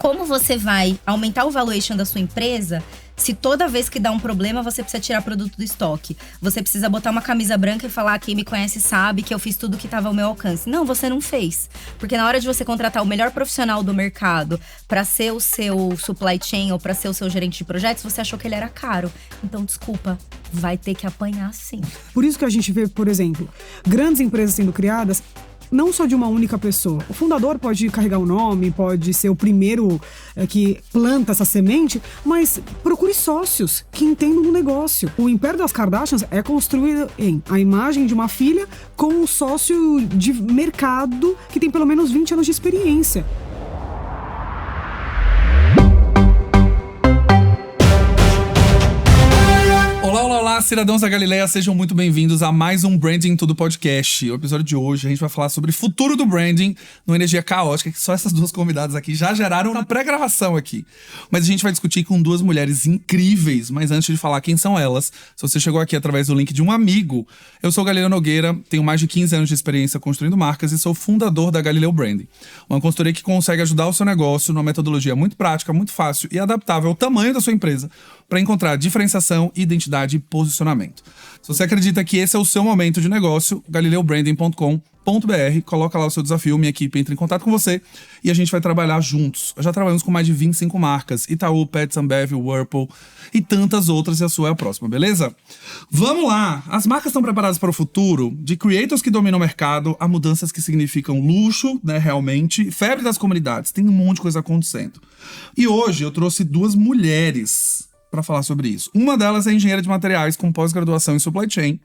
como você vai aumentar o valuation da sua empresa se toda vez que dá um problema você precisa tirar produto do estoque? Você precisa botar uma camisa branca e falar: quem me conhece sabe que eu fiz tudo que estava ao meu alcance. Não, você não fez. Porque na hora de você contratar o melhor profissional do mercado para ser o seu supply chain ou para ser o seu gerente de projetos, você achou que ele era caro. Então, desculpa, vai ter que apanhar sim. Por isso que a gente vê, por exemplo, grandes empresas sendo criadas não só de uma única pessoa. O fundador pode carregar o nome, pode ser o primeiro que planta essa semente, mas procure sócios que entendam do negócio. O Império das Kardashians é construído em a imagem de uma filha com um sócio de mercado que tem pelo menos 20 anos de experiência. Olá, cidadãos da Galileia, sejam muito bem-vindos a mais um Branding Tudo Podcast. O episódio de hoje a gente vai falar sobre futuro do branding numa energia caótica, que só essas duas convidadas aqui já geraram na pré-gravação aqui. Mas a gente vai discutir com duas mulheres incríveis, mas antes de falar quem são elas, se você chegou aqui através do link de um amigo, eu sou Galileu Nogueira, tenho mais de 15 anos de experiência construindo marcas e sou fundador da Galileu Branding, uma consultoria que consegue ajudar o seu negócio numa metodologia muito prática, muito fácil e adaptável ao tamanho da sua empresa, para encontrar diferenciação, identidade e posicionamento. Se você acredita que esse é o seu momento de negócio, galileobranding.com.br, coloca lá o seu desafio, minha equipe entra em contato com você e a gente vai trabalhar juntos. Já trabalhamos com mais de 25 marcas, Itaú, Pets, Ambev, Whirlpool e tantas outras, e a sua é a próxima, beleza? Vamos lá! As marcas estão preparadas para o futuro, de creators que dominam o mercado, a mudanças que significam luxo, né, realmente, febre das comunidades, tem um monte de coisa acontecendo. E hoje eu trouxe duas mulheres para falar sobre isso. Uma delas é engenheira de materiais com pós-graduação em supply chain,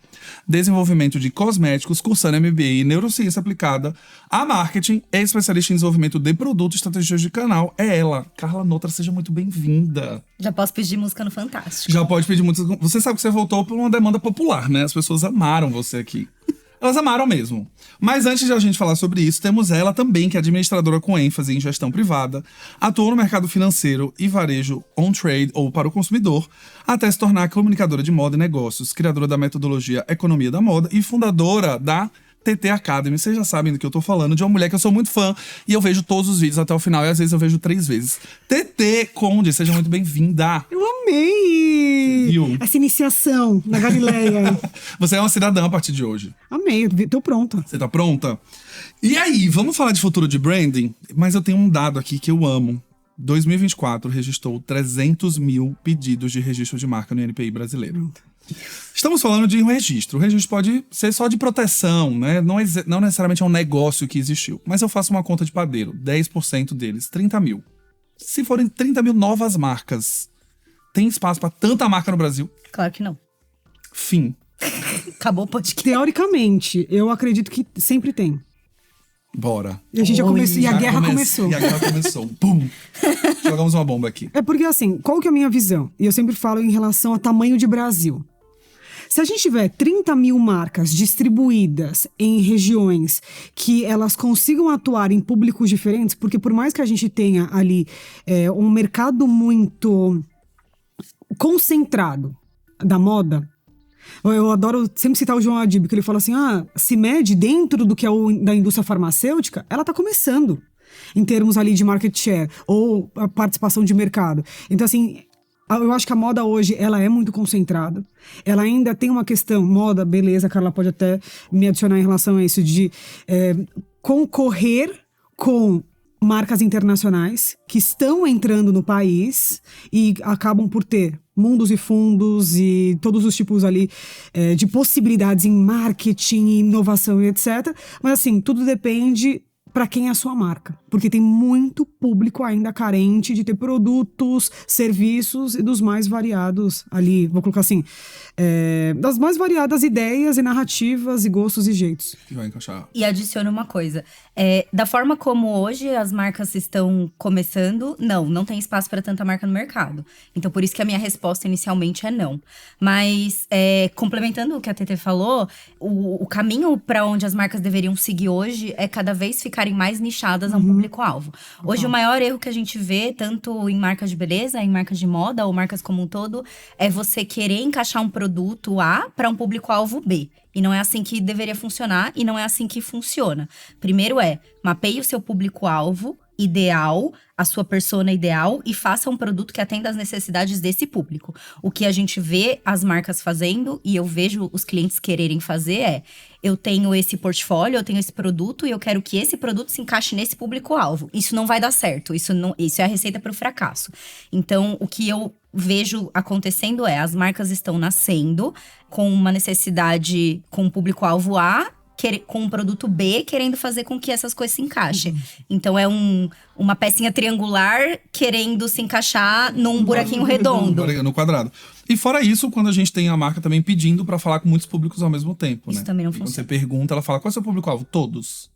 desenvolvimento de cosméticos, cursando MBA em neurociência aplicada a marketing, é especialista em desenvolvimento de produto e estratégias de canal. É ela, Carla Notra, seja muito bem-vinda. Já posso pedir música no Fantástico. Já pode pedir música. Você sabe que você voltou por uma demanda popular, né? As pessoas amaram você aqui. Elas amaram mesmo. Mas antes de a gente falar sobre isso, temos ela também, que é administradora com ênfase em gestão privada, atuou no mercado financeiro e varejo on-trade ou para o consumidor, até se tornar comunicadora de moda e negócios, criadora da metodologia Economia da Moda e fundadora da TT Academy. Vocês já sabem do que eu tô falando, de uma mulher que eu sou muito fã e eu vejo todos os vídeos até o final e às vezes eu vejo 3 vezes. TT Conde, seja muito bem-vinda. Eu amei! Viu? Essa iniciação na Galileia. Você é uma cidadã a partir de hoje. Amei, tô pronta. Você tá pronta? E aí, vamos falar de futuro de branding? Mas eu tenho um dado aqui que eu amo. 2024 registrou 300 mil pedidos de registro de marca no NPI brasileiro. Estamos falando de um registro. O registro pode ser só de proteção, né? Não necessariamente é um negócio que existiu. Mas eu faço uma conta de padeiro. 10% deles, 30 mil. Se forem 30 mil novas marcas, tem espaço para tanta marca no Brasil? Claro que não. Fim. Acabou o podcast. Teoricamente, eu acredito que sempre tem. Bora. E a gente já começou. E a guerra começou. E a guerra começou. Pum! Jogamos uma bomba aqui. É porque, assim, qual que é a minha visão? E eu sempre falo em relação a tamanho de Brasil. Se a gente tiver 30 mil marcas distribuídas em regiões que elas consigam atuar em públicos diferentes, porque por mais que a gente tenha ali um mercado muito concentrado da moda, eu adoro sempre citar o João Adib, que ele fala assim, se mede dentro do que é da indústria farmacêutica, ela tá começando em termos ali de market share ou a participação de mercado. Então, assim, eu acho que a moda hoje, ela é muito concentrada. Ela ainda tem uma questão, moda, beleza, a Carla pode até me adicionar em relação a isso, de concorrer com marcas internacionais que estão entrando no país e acabam por ter mundos e fundos e todos os tipos ali de possibilidades em marketing, inovação e etc. Mas assim, tudo depende para quem é a sua marca. Porque tem muito público ainda carente de ter produtos, serviços e dos mais variados ali, vou colocar assim, das mais variadas ideias e narrativas e gostos e jeitos. Que vai encaixar. E adiciono uma coisa. Da forma como hoje as marcas estão começando, não tem espaço para tanta marca no mercado. Então, por isso que a minha resposta inicialmente é não. Mas, complementando o que a TT falou, o caminho para onde as marcas deveriam seguir hoje é cada vez ficarem mais nichadas a um público-alvo. Hoje, o maior erro que a gente vê, tanto em marcas de beleza, em marcas de moda ou marcas como um todo, é você querer encaixar um produto A para um público-alvo B. E não é assim que deveria funcionar e não é assim que funciona. Primeiro mapeie o seu público-alvo ideal, a sua persona ideal e faça um produto que atenda às necessidades desse público. O que a gente vê as marcas fazendo e eu vejo os clientes quererem fazer eu tenho esse portfólio, eu tenho esse produto e eu quero que esse produto se encaixe nesse público-alvo. Isso não vai dar certo, isso é a receita para o fracasso. Então, o que eu vejo acontecendo as marcas estão nascendo com uma necessidade, com um público-alvo A, com um produto B, querendo fazer com que essas coisas se encaixem. Então, é uma pecinha triangular querendo se encaixar num buraquinho redondo. No quadrado. E fora isso, quando a gente tem a marca também pedindo pra falar com muitos públicos ao mesmo tempo, Isso também não funciona. Quando você pergunta, ela fala, qual é o seu público-alvo? Todos.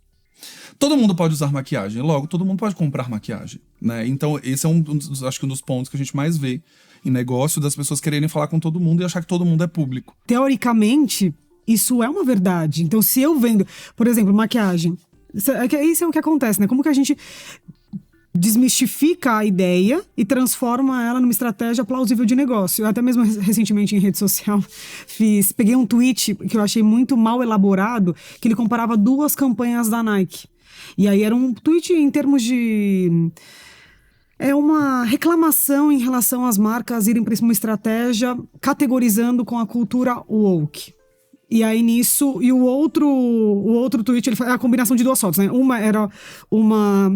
Todo mundo pode usar maquiagem. Logo, todo mundo pode comprar maquiagem, né? Então, esse é acho que um dos pontos que a gente mais vê em negócio, das pessoas quererem falar com todo mundo e achar que todo mundo é público. Teoricamente, isso é uma verdade. Então, se eu vendo, por exemplo, maquiagem, isso é o que acontece, né? Como que a gente desmistifica a ideia e transforma ela numa estratégia plausível de negócio. Eu até mesmo recentemente em rede social peguei um tweet que eu achei muito mal elaborado, que ele comparava 2 campanhas da Nike. E aí era um tweet em termos de... É uma reclamação em relação às marcas irem para uma estratégia categorizando com a cultura woke. E aí nisso, e o outro tweet, é a combinação de 2 fotos, né? Uma era uma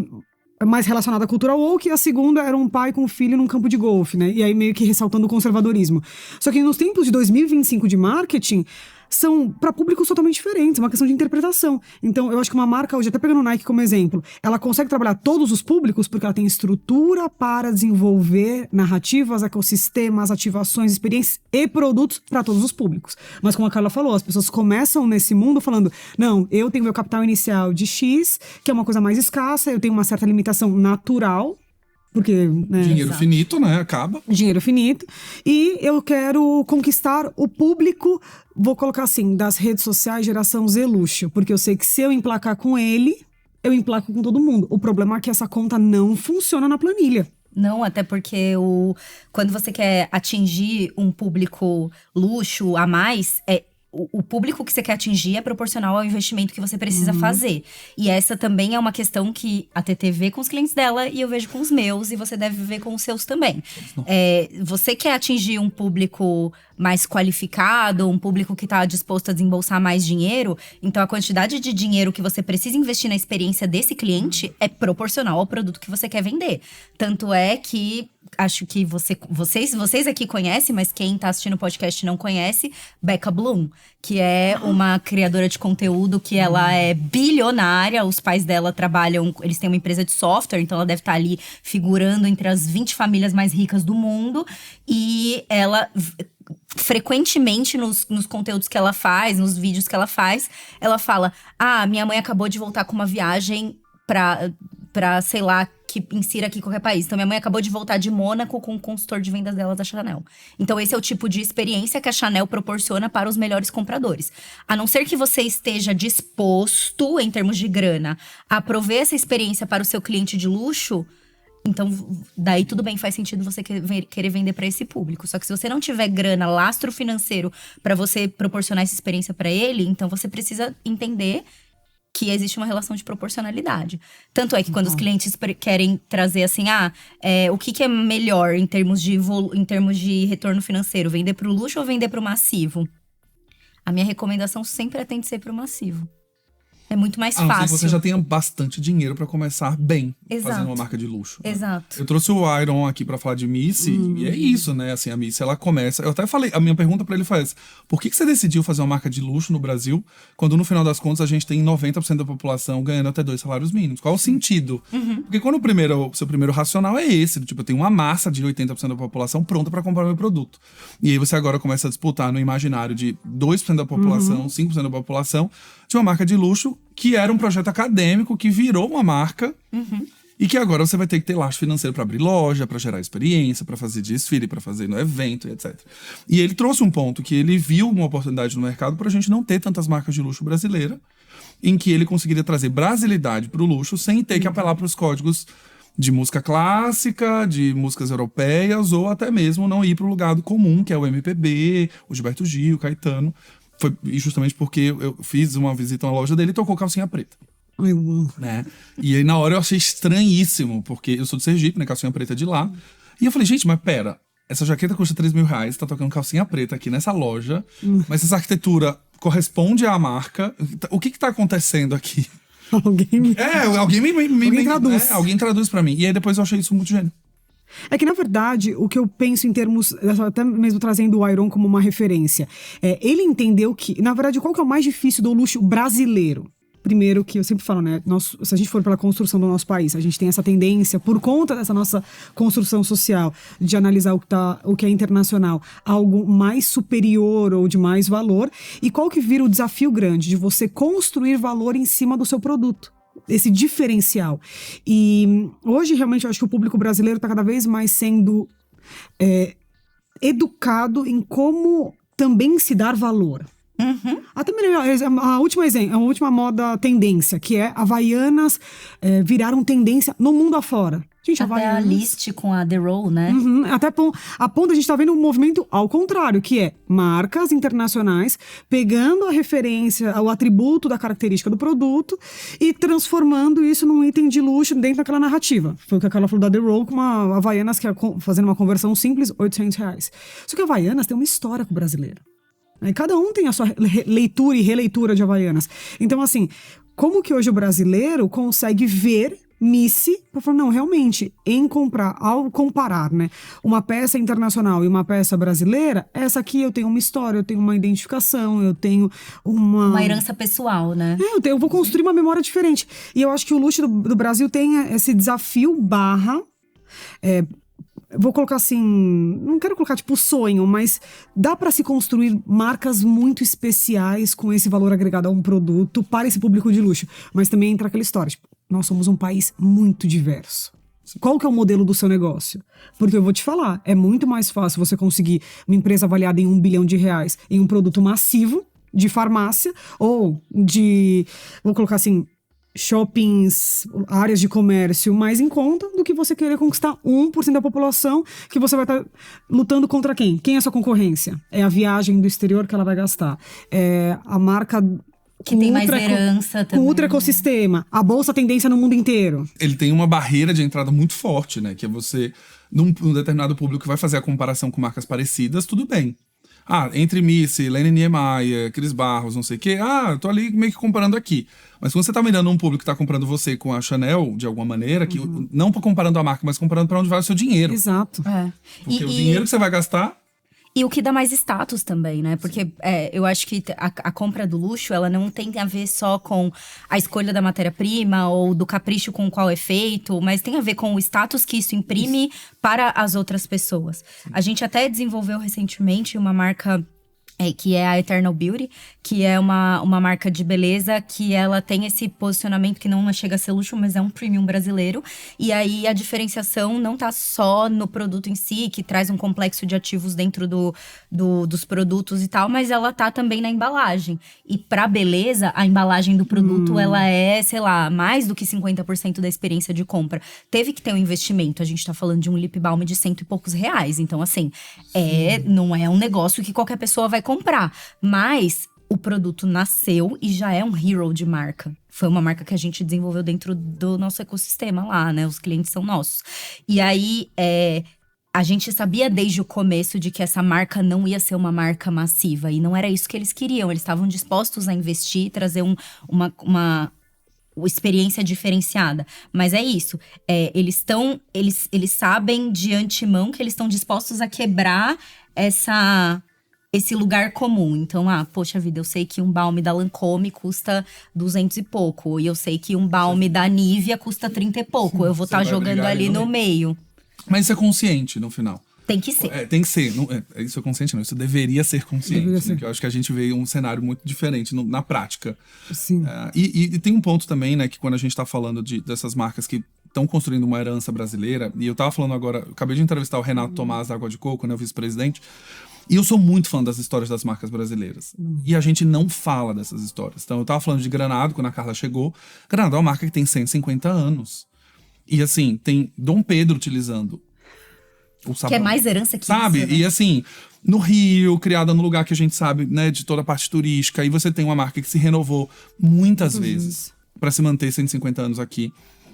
mais relacionada à cultura woke, e a segunda era um pai com um filho num campo de golfe, né? E aí meio que ressaltando o conservadorismo. Só que nos tempos de 2025 de marketing, são para públicos totalmente diferentes, uma questão de interpretação. Então, eu acho que uma marca, hoje, até pegando o Nike como exemplo, ela consegue trabalhar todos os públicos porque ela tem estrutura para desenvolver narrativas, ecossistemas, ativações, experiências e produtos para todos os públicos. Mas como a Carla falou, as pessoas começam nesse mundo falando, não, eu tenho meu capital inicial de X, que é uma coisa mais escassa, eu tenho uma certa limitação natural, porque, né, dinheiro finito, né? Acaba. Dinheiro finito. E eu quero conquistar o público, vou colocar assim, das redes sociais, geração Z luxo. Porque eu sei que se eu emplacar com ele, eu emplaco com todo mundo. O problema é que essa conta não funciona na planilha. Não, até porque quando você quer atingir um público luxo a mais, o público que você quer atingir é proporcional ao investimento que você precisa fazer. E essa também é uma questão que a TT vê com os clientes dela e eu vejo com os meus, e você deve ver com os seus também. Você quer atingir um público mais qualificado, um público que está disposto a desembolsar mais dinheiro, então a quantidade de dinheiro que você precisa investir na experiência desse cliente é proporcional ao produto que você quer vender. Tanto é que acho que vocês aqui conhecem, mas quem tá assistindo o podcast não conhece, Becca Bloom, que é uma criadora de conteúdo que ela é bilionária, os pais dela trabalham, eles têm uma empresa de software, então ela deve estar ali figurando entre as 20 famílias mais ricas do mundo, e ela frequentemente nos conteúdos que ela faz, nos vídeos que ela faz, ela fala, minha mãe acabou de voltar com uma viagem pra, sei lá, que insira aqui em qualquer país. Então, minha mãe acabou de voltar de Mônaco com o consultor de vendas dela da Chanel. Então, esse é o tipo de experiência que a Chanel proporciona para os melhores compradores. A não ser que você esteja disposto, em termos de grana, a prover essa experiência para o seu cliente de luxo, então, daí tudo bem, faz sentido você querer vender para esse público. Só que se você não tiver grana, lastro financeiro para você proporcionar essa experiência para ele, então você precisa entender que existe uma relação de proporcionalidade. Tanto é que quando os clientes querem trazer assim, o que é melhor em termos de retorno financeiro? Vender pro luxo ou vender pro massivo? A minha recomendação sempre tende a ser pro massivo. É muito mais fácil. A não ser que você já tenha bastante dinheiro pra começar bem, Exato, fazendo uma marca de luxo. Né? Exato. Eu trouxe o Iron aqui pra falar de Missy, e é isso, né? Assim, a Missy, ela começa... Eu até falei, a minha pergunta pra ele foi essa. Por que você decidiu fazer uma marca de luxo no Brasil, quando no final das contas a gente tem 90% da população ganhando até 2 salários mínimos? Qual o sentido? Porque quando o seu primeiro racional é esse, tipo, eu tenho uma massa de 80% da população pronta pra comprar o meu produto. E aí você agora começa a disputar no imaginário de 2% da população, 5% da população, de uma marca de luxo, que era um projeto acadêmico, que virou uma marca, e que agora você vai ter que ter lastro financeiro para abrir loja, para gerar experiência, para fazer desfile, para fazer no evento, etc. E ele trouxe um ponto que ele viu uma oportunidade no mercado para a gente não ter tantas marcas de luxo brasileira, em que ele conseguiria trazer brasilidade para o luxo sem ter que apelar para os códigos de música clássica, de músicas europeias, ou até mesmo não ir para o lugar do comum, que é o MPB, o Gilberto Gil, o Caetano. Foi justamente porque eu fiz uma visita a uma loja dele e tocou calcinha preta. Ai, eu amo. Né? E aí, na hora, eu achei estranhíssimo, porque eu sou de Sergipe, né? Calcinha preta de lá. E eu falei, gente, mas pera, essa jaqueta custa 3 mil reais, tá tocando calcinha preta aqui nessa loja, mas essa arquitetura corresponde à marca. O que tá acontecendo aqui? Alguém Alguém traduz. Alguém traduz pra mim. E aí depois eu achei isso muito gênio. É que, na verdade, o que eu penso em termos, até mesmo trazendo o Iron como uma referência, ele entendeu que, na verdade, qual que é o mais difícil do luxo brasileiro? Primeiro, que eu sempre falo, né? Se a gente for pela construção do nosso país, a gente tem essa tendência, por conta dessa nossa construção social, de analisar o que é internacional, algo mais superior ou de mais valor. E qual que vira o desafio grande de você construir valor em cima do seu produto? Esse diferencial. E hoje, realmente, eu acho que o público brasileiro está cada vez mais sendo educado em como também se dar valor. Uhum. Até a última moda tendência, que é Havaianas viraram tendência no mundo afora. Gente, Até a List com a The Row, né? Uhum, até a ponto a gente tá vendo um movimento ao contrário, que é marcas internacionais pegando a referência, o atributo da característica do produto e transformando isso num item de luxo dentro daquela narrativa. Foi o que a Carla falou da The Row com uma Havaianas, que é fazendo uma conversão simples, R$800. Só que a Havaianas tem uma história com o brasileiro. Cada um tem a sua leitura e releitura de Havaianas. Então, assim, como que hoje o brasileiro consegue ver Missy para falar, não, realmente, ao comparar, né, uma peça internacional e uma peça brasileira, essa aqui eu tenho uma história, eu tenho uma identificação, eu tenho uma herança pessoal, né? Eu vou construir uma memória diferente. E eu acho que o luxo do Brasil tem esse desafio vou colocar assim, não quero colocar tipo sonho, mas dá para se construir marcas muito especiais com esse valor agregado a um produto para esse público de luxo. Mas também entra aquela história, tipo, nós somos um país muito diverso. Qual que é o modelo do seu negócio? Porque eu vou te falar, é muito mais fácil você conseguir uma empresa avaliada em R$1 bilhão em um produto massivo de farmácia ou de, vou colocar assim, shoppings, áreas de comércio mais em conta do que você querer conquistar 1% da população, que você vai estar lutando contra quem? Quem é a sua concorrência? É a viagem do exterior que ela vai gastar. É a marca que tem mais herança também. Com ultra ecossistema. A bolsa tendência no mundo inteiro. Ele tem uma barreira de entrada muito forte, né? Que é você, num determinado público que vai fazer a comparação com marcas parecidas, tudo bem. Entre Missy, Lene Niemeyer, Cris Barros, não sei o quê. Eu tô ali meio que comparando aqui. Mas quando você tá mirando um público que tá comprando você com a Chanel, de alguma maneira, que não comparando a marca, mas comparando pra onde vai o seu dinheiro. Exato. Porque o dinheiro que você vai gastar... E o que dá mais status também, né? Porque eu acho que a compra do luxo, ela não tem a ver só com a escolha da matéria-prima ou do capricho com o qual é feito, mas tem a ver com o status que isso imprime para as outras pessoas. A gente até desenvolveu recentemente uma marca que é a Eternal Beauty, que é uma marca de beleza que ela tem esse posicionamento que não chega a ser luxo, mas é um premium brasileiro. E aí a diferenciação não tá só no produto em si, que traz um complexo de ativos dentro dos produtos e tal, mas ela tá também na embalagem. E pra beleza, a embalagem do produto, ela é, sei lá, mais do que 50% da experiência de compra. Teve que ter um investimento. A gente tá falando de um lip balm de R$100 e poucos. Então, assim, não é um negócio que qualquer pessoa vai comprar, mas o produto nasceu e já é um hero de marca. Foi uma marca que a gente desenvolveu dentro do nosso ecossistema lá, né? Os clientes são nossos. E aí, a gente sabia desde o começo de que essa marca não ia ser uma marca massiva. E não era isso que eles queriam. Eles estavam dispostos a investir e trazer uma experiência diferenciada. Mas é isso. Eles sabem de antemão que eles estão dispostos a quebrar esse lugar comum. Então, poxa vida, eu sei que um balme da Lancôme custa 200 e pouco. E eu sei que um balme da Nivea custa 30 e pouco. Eu vou estar jogando ali no meio. Mas isso é consciente, no final. Tem que ser. Tem que ser. Isso é consciente, não. Isso deveria ser consciente. Né? Que eu acho que a gente vê um cenário muito diferente na prática. Sim. E tem um ponto também, né? Que quando a gente tá falando dessas marcas que estão construindo uma herança brasileira. E eu tava falando agora... Acabei de entrevistar o Renato Tomás da Água de Coco, né? O vice-presidente. E eu sou muito fã das histórias das marcas brasileiras. E a gente não fala dessas histórias. Então, eu tava falando de Granado, quando a Carla chegou. Granado é uma marca que tem 150 anos. E, assim, tem Dom Pedro utilizando o sabão. Que é mais herança que sabe? isso, né? E, assim, no Rio, criada no lugar que a gente sabe, né? De toda a parte turística. E você tem uma marca que se renovou muitas vezes. pra se manter 150 anos aqui.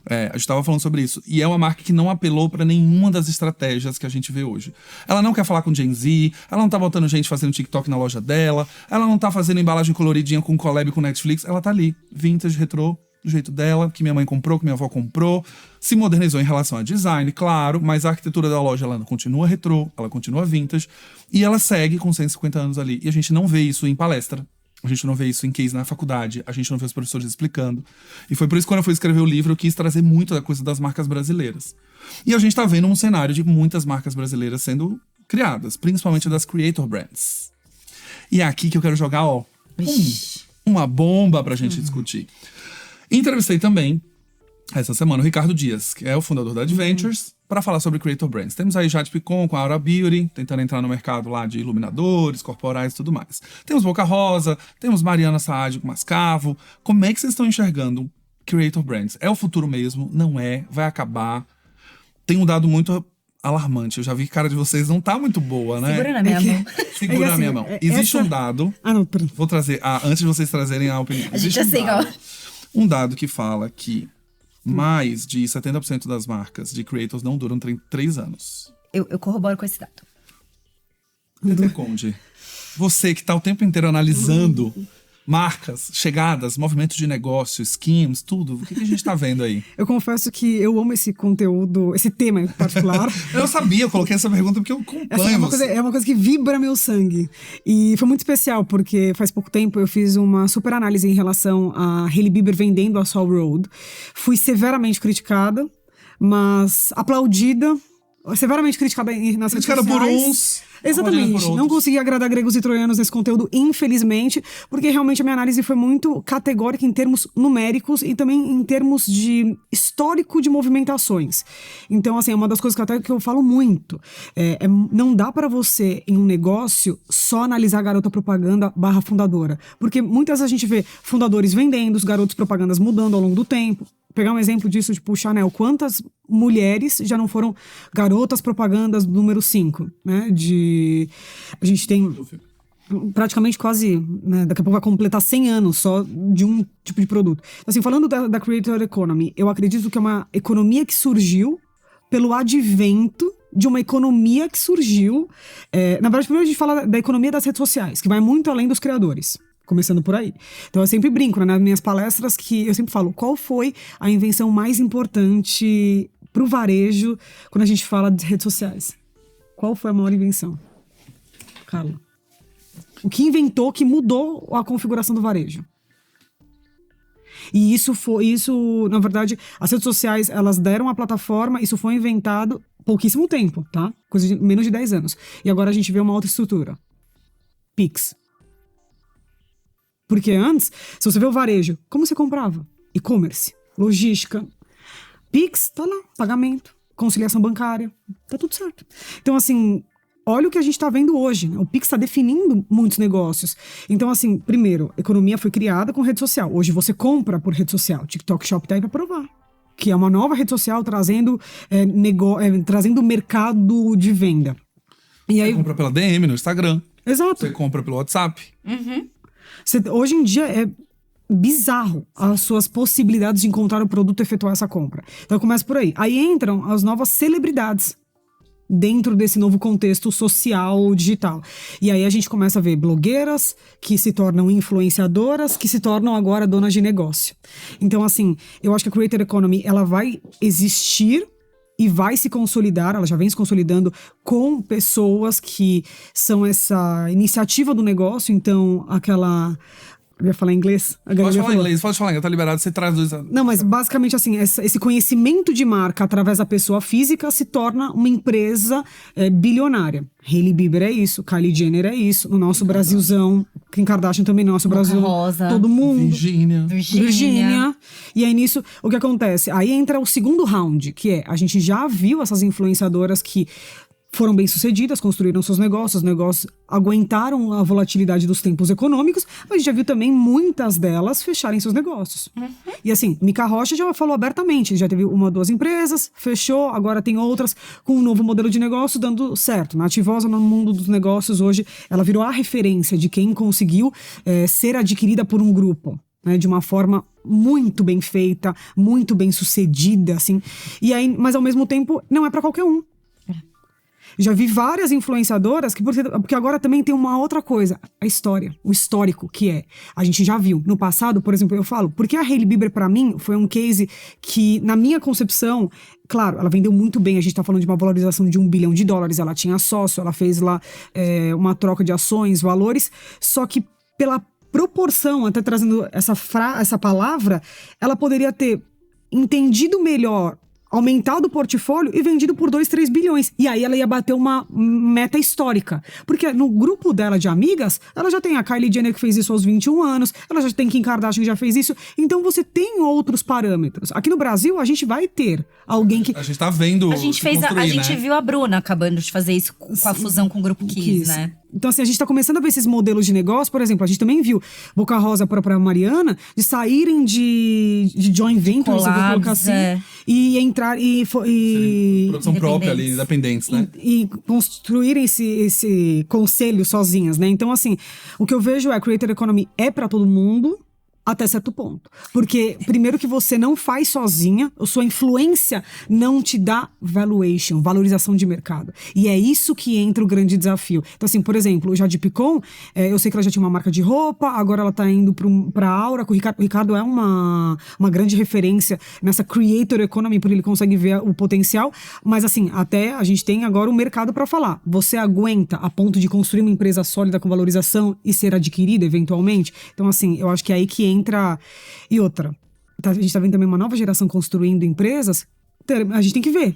A gente tava falando sobre isso. E é uma marca que não apelou pra nenhuma das estratégias que a gente vê hoje. Ela não quer falar com Gen Z, ela não tá botando gente fazendo TikTok na loja dela, ela não tá fazendo embalagem coloridinha com collab com Netflix, ela tá ali, vintage, retrô, do jeito dela, que minha mãe comprou, que minha avó comprou. Se modernizou em relação a design, claro, mas a arquitetura da loja, ela continua retrô, ela continua vintage, e ela segue com 150 anos ali. E a gente não vê isso em palestra. A gente não vê isso em case na faculdade, a gente não vê os professores explicando. E foi por isso que quando eu fui escrever o livro, eu quis trazer muito da coisa das marcas brasileiras. E a gente tá vendo um cenário de muitas marcas brasileiras sendo criadas, principalmente das creator brands. E é aqui que eu quero jogar, uma bomba pra gente discutir. Entrevistei também, essa semana, o Ricardo Dias, que é o fundador da Adventures, para falar sobre Creator Brands. Temos aí Jade Picon com a Aura Beauty, tentando entrar no mercado lá de iluminadores, corporais e tudo mais. Temos Boca Rosa, temos Mariana Saad com Mascavo. Como é que vocês estão enxergando Creator Brands? É o futuro mesmo? Não é? Vai acabar? Tem um dado muito alarmante. Eu já vi que a cara de vocês não tá muito boa, né? Segura na minha mão. Segura na minha mão. Existe um dado... não, perdão. Vou trazer... antes de vocês trazerem a opinião. A gente já sei, um dado que fala que mais de 70% das marcas de creators não duram 3 anos. Eu corroboro com esse dado. Tete Conde, você que tá o tempo inteiro analisando marcas, chegadas, movimentos de negócio, schemes, tudo. O que a gente tá vendo aí? Eu confesso que eu amo esse conteúdo, esse tema em particular. Eu sabia, eu coloquei essa pergunta porque eu acompanho é uma coisa que vibra meu sangue. E foi muito especial, porque faz pouco tempo eu fiz uma super análise em relação a Hailey Bieber vendendo a Saw Road. Fui severamente criticada, mas aplaudida. Severamente criticada nas redes sociais. Criticada por uns. Exatamente. Não consegui agradar gregos e troianos nesse conteúdo, infelizmente, porque realmente a minha análise foi muito categórica em termos numéricos e também em termos de histórico de movimentações. Então, assim, é uma das coisas que eu falo muito. Não dá pra você, em um negócio, só analisar a garota propaganda / fundadora. Porque muitas vezes a gente vê fundadores vendendo, os garotos propagandas mudando ao longo do tempo. Pegar um exemplo disso, tipo, o Chanel. Quantas mulheres já não foram garotas propagandas número 5, né? A gente tem praticamente quase, né, daqui a pouco vai completar 100 anos só de um tipo de produto. Assim, falando da Creator Economy, eu acredito que é uma economia que surgiu pelo advento de uma economia que surgiu... na verdade, primeiro a gente fala da economia das redes sociais, que vai muito além dos criadores. Começando por aí. Então eu sempre brinco, né, nas minhas palestras, que eu sempre falo, qual foi a invenção mais importante pro varejo quando a gente fala de redes sociais? Qual foi a maior invenção? Carla. O que inventou, que mudou a configuração do varejo? E isso, na verdade, as redes sociais, elas deram a plataforma, isso foi inventado pouquíssimo tempo, tá? Coisa de menos de 10 anos. E agora a gente vê uma outra estrutura. Pix. Porque antes, se você vê o varejo, como você comprava? E-commerce, logística, Pix, tá lá, pagamento, conciliação bancária, tá tudo certo. Então, assim, olha o que a gente tá vendo hoje, né? O Pix tá definindo muitos negócios. Então, assim, primeiro, a economia foi criada com rede social. Hoje você compra por rede social. TikTok Shop tá aí pra provar. Que é uma nova rede social trazendo mercado de venda. E aí, você compra pela DM no Instagram. Exato. Você compra pelo WhatsApp. Hoje em dia é bizarro as suas possibilidades de encontrar o produto e efetuar essa compra. Então começa por aí. Aí entram as novas celebridades dentro desse novo contexto social digital. E aí a gente começa a ver blogueiras que se tornam influenciadoras, que se tornam agora donas de negócio. Então, assim, eu acho que a Creator Economy, ela vai existir e vai se consolidar, ela já vem se consolidando com pessoas que são essa iniciativa do negócio, então eu ia falar em inglês? Pode falar em inglês, tá liberado, você traduz. Não, mas basicamente assim, esse conhecimento de marca através da pessoa física se torna uma empresa bilionária. Hailey Bieber é isso, Kylie Jenner é isso, no nosso Brasilzão, Kim Kardashian também, nosso Brasil, Rosa, todo mundo. Virgínia. E aí nisso, o que acontece? Aí entra o segundo round, que é, a gente já viu essas influenciadoras que foram bem-sucedidas, construíram seus negócios, os negócios aguentaram a volatilidade dos tempos econômicos, mas a gente já viu também muitas delas fecharem seus negócios. E assim, Mica Rocha já falou abertamente, já teve 1 ou 2 empresas, fechou, agora tem outras com um novo modelo de negócio dando certo. Nativosa no mundo dos negócios hoje, ela virou a referência de quem conseguiu ser adquirida por um grupo. né, de uma forma muito bem feita, muito bem sucedida, assim. E aí, mas ao mesmo tempo, não é para qualquer um. Já vi várias influenciadoras porque agora também tem uma outra coisa, a história, o histórico, que é, a gente já viu no passado, por exemplo, eu falo, porque a Hailey Bieber pra mim foi um case que, na minha concepção, claro, ela vendeu muito bem, a gente tá falando de uma valorização de $1 bilhão, ela tinha sócio, ela fez lá uma troca de ações, valores, só que pela proporção, até trazendo essa palavra, ela poderia ter entendido melhor, aumentado o portfólio e vendido por 2, 3 bilhões. E aí ela ia bater uma meta histórica. Porque no grupo dela de amigas, ela já tem a Kylie Jenner que fez isso aos 21 anos, ela já tem Kim Kardashian que já fez isso. Então você tem outros parâmetros. Aqui no Brasil, a gente vai ter alguém que... A gente tá vendo a gente viu a Bruna acabando de fazer isso com a fusão com o Grupo Kiss, né? Então, assim, a gente tá começando a ver esses modelos de negócio. Por exemplo, a gente também viu Boca Rosa, a própria Mariana, de saírem de joint ventures, eu vou colocar assim, e entrar produção própria ali, independentes, né? E construírem esse conselho sozinhas, né? Então, assim, o que eu vejo é Creator Economy é pra todo mundo, até certo ponto. Porque, primeiro que você não faz sozinha, a sua influência não te dá valorização de mercado. E é isso que entra o grande desafio. Então, assim, por exemplo, o Jade Picon, eu sei que ela já tinha uma marca de roupa, agora ela tá indo pra Aura, o Ricardo é uma grande referência nessa creator economy, porque ele consegue ver o potencial, mas assim, até a gente tem agora um mercado pra falar. Você aguenta a ponto de construir uma empresa sólida com valorização e ser adquirida eventualmente? Então, assim, eu acho que é aí que entra. E outra, a gente tá vendo também uma nova geração construindo empresas. A gente tem que ver,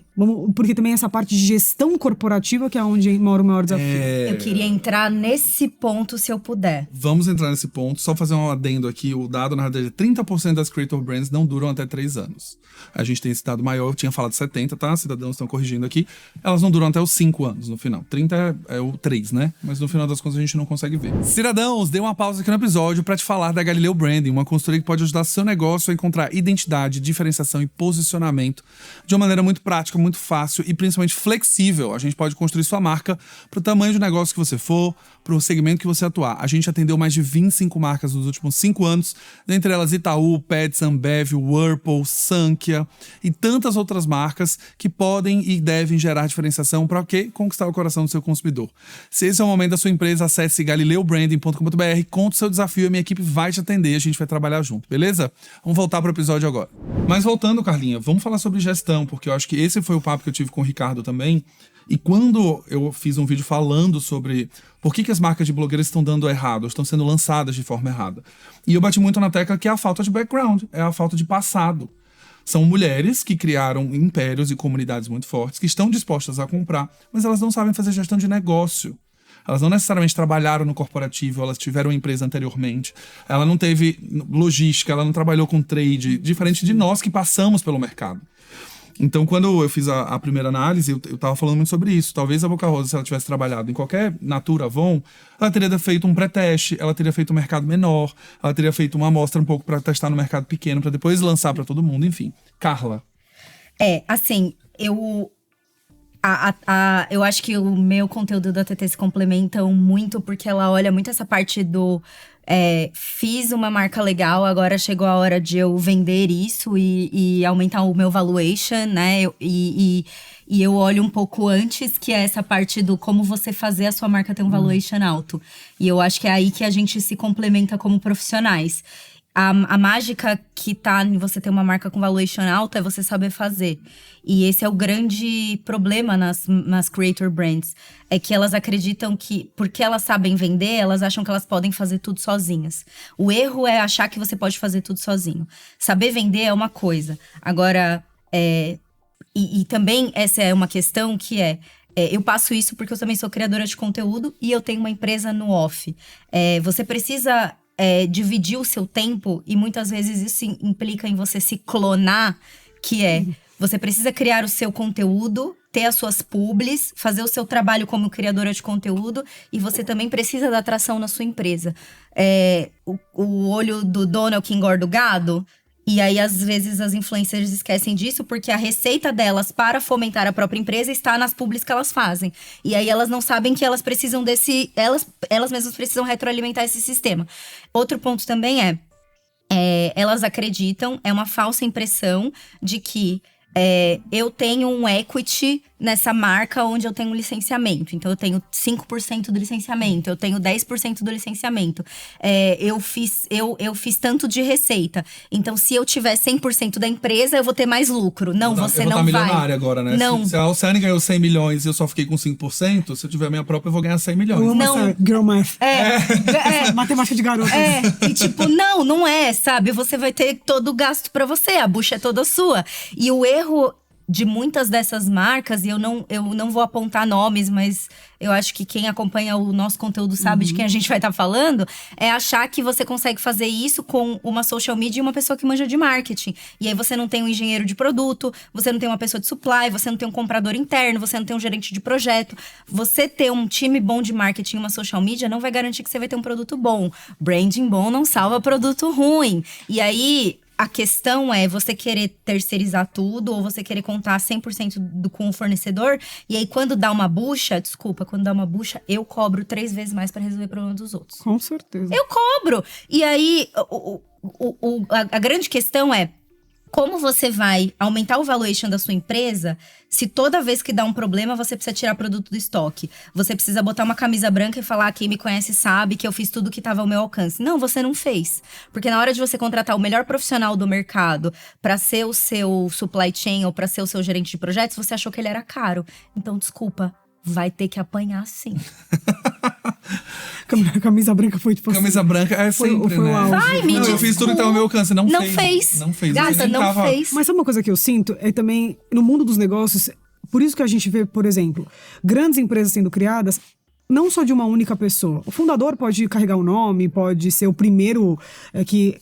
porque também essa parte de gestão corporativa que é onde mora o maior desafio. Eu queria entrar nesse ponto, se eu puder. Vamos entrar nesse ponto, só fazer um adendo aqui, o dado, na verdade, 30% das creator brands não duram até 3 anos. A gente tem esse dado maior, eu tinha falado 70, tá? Cidadãos estão corrigindo aqui. Elas não duram até os 5 anos, no final. 30 é o 3, né? Mas no final das contas a gente não consegue ver. Cidadãos, dê uma pausa aqui no episódio pra te falar da Galileu Branding, uma consultoria que pode ajudar seu negócio a encontrar identidade, diferenciação e posicionamento de uma maneira muito prática, muito fácil e principalmente flexível. A gente pode construir sua marca pro tamanho de negócio que você for, pro segmento que você atuar. A gente atendeu mais de 25 marcas nos últimos 5 anos, dentre elas Itaú, Pets, Ambev, Whirlpool, Sankia e tantas outras marcas que podem e devem gerar diferenciação para o quê? Conquistar o coração do seu consumidor. Se esse é o momento da sua empresa, acesse galileobranding.com.br, conta o seu desafio e a minha equipe vai te atender, a gente vai trabalhar junto, beleza? Vamos voltar pro episódio agora. Mas voltando, Carlinha, vamos falar sobre gestão, porque eu acho que esse foi o papo que eu tive com o Ricardo também. E quando eu fiz um vídeo falando sobre por que as marcas de blogueiras estão dando errado, estão sendo lançadas de forma errada. E eu bati muito na tecla que é a falta de background, é a falta de passado. São mulheres que criaram impérios e comunidades muito fortes, que estão dispostas a comprar, mas elas não sabem fazer gestão de negócio. Elas não necessariamente trabalharam no corporativo, elas tiveram uma empresa anteriormente. Ela não teve logística, ela não trabalhou com trade, diferente de nós que passamos pelo mercado. Então, quando eu fiz a primeira análise, eu tava falando muito sobre isso. Talvez a Boca Rosa, se ela tivesse trabalhado em qualquer Natura, Avon, ela teria feito um pré-teste, ela teria feito um mercado menor, ela teria feito uma amostra um pouco para testar no mercado pequeno, para depois lançar para todo mundo, enfim. Carla. Assim, eu acho que o meu conteúdo da TT se complementam muito, porque ela olha muito essa parte do... fiz uma marca legal, agora chegou a hora de eu vender isso e aumentar o meu valuation, né? E eu olho um pouco antes, que é essa parte do como você fazer a sua marca ter um valuation alto. E eu acho que é aí que a gente se complementa como profissionais. A mágica que tá em você ter uma marca com valuation alto é você saber fazer. E esse é o grande problema nas creator brands. É que elas acreditam que, porque elas sabem vender, elas acham que elas podem fazer tudo sozinhas. O erro é achar que você pode fazer tudo sozinho. Saber vender é uma coisa. Agora, e também essa é uma questão que eu passo isso porque eu também sou criadora de conteúdo e eu tenho uma empresa no off. Você precisa... dividir o seu tempo, e muitas vezes isso implica em você se clonar, que você precisa criar o seu conteúdo, ter as suas publis, fazer o seu trabalho como criadora de conteúdo, e você também precisa da atração na sua empresa. O olho do dono é o que engorda o gado. E aí, às vezes, as influencers esquecem disso porque a receita delas para fomentar a própria empresa está nas publis que elas fazem. E aí, elas não sabem que elas precisam elas mesmas precisam retroalimentar esse sistema. Outro ponto também elas acreditam, é uma falsa impressão de que eu tenho um equity nessa marca onde eu tenho um licenciamento. Então, eu tenho 5% do licenciamento, eu tenho 10% do licenciamento. Eu fiz tanto de receita. Então, se eu tiver 100% da empresa, eu vou ter mais lucro. Não, você não vai. Eu vou estar milionária agora, né? Não. Se a Oceane ganhou 100 milhões e eu só fiquei com 5%, se eu tiver a minha própria, eu vou ganhar 100 milhões. Eu amo essa girl math. Matemática de garota. E tipo, não é, sabe? Você vai ter todo o gasto pra você, a bucha é toda sua. E o erro de muitas dessas marcas, e eu não vou apontar nomes, mas eu acho que quem acompanha o nosso conteúdo sabe de quem a gente vai estar falando, é achar que você consegue fazer isso com uma social media e uma pessoa que manja de marketing. E aí você não tem um engenheiro de produto, você não tem uma pessoa de supply, você não tem um comprador interno, você não tem um gerente de projeto. Você ter um time bom de marketing e uma social media não vai garantir que você vai ter um produto bom. Branding bom não salva produto ruim. E aí a questão é você querer terceirizar tudo ou você querer contar 100% com o fornecedor. E aí, quando dá uma bucha, eu cobro 3 vezes mais pra resolver o problema dos outros. Com certeza. Eu cobro! E aí, a grande questão é como você vai aumentar o valuation da sua empresa se toda vez que dá um problema você precisa tirar produto do estoque. Você precisa botar uma camisa branca e falar: quem me conhece sabe que eu fiz tudo que estava ao meu alcance. Não, você não fez. Porque na hora de você contratar o melhor profissional do mercado para ser o seu supply chain ou para ser o seu gerente de projetos, você achou que ele era caro. Então, desculpa, vai ter que apanhar sim. Camisa branca foi tipo Camisa branca é sempre, foi né? Vai, me eu fiz tudo que estava ao meu alcance. Não fez. Gata, não fez. Mas sabe uma coisa que eu sinto? É também, no mundo dos negócios, por isso que a gente vê, por exemplo, grandes empresas sendo criadas, não só de uma única pessoa. O fundador pode carregar o nome, pode ser o primeiro que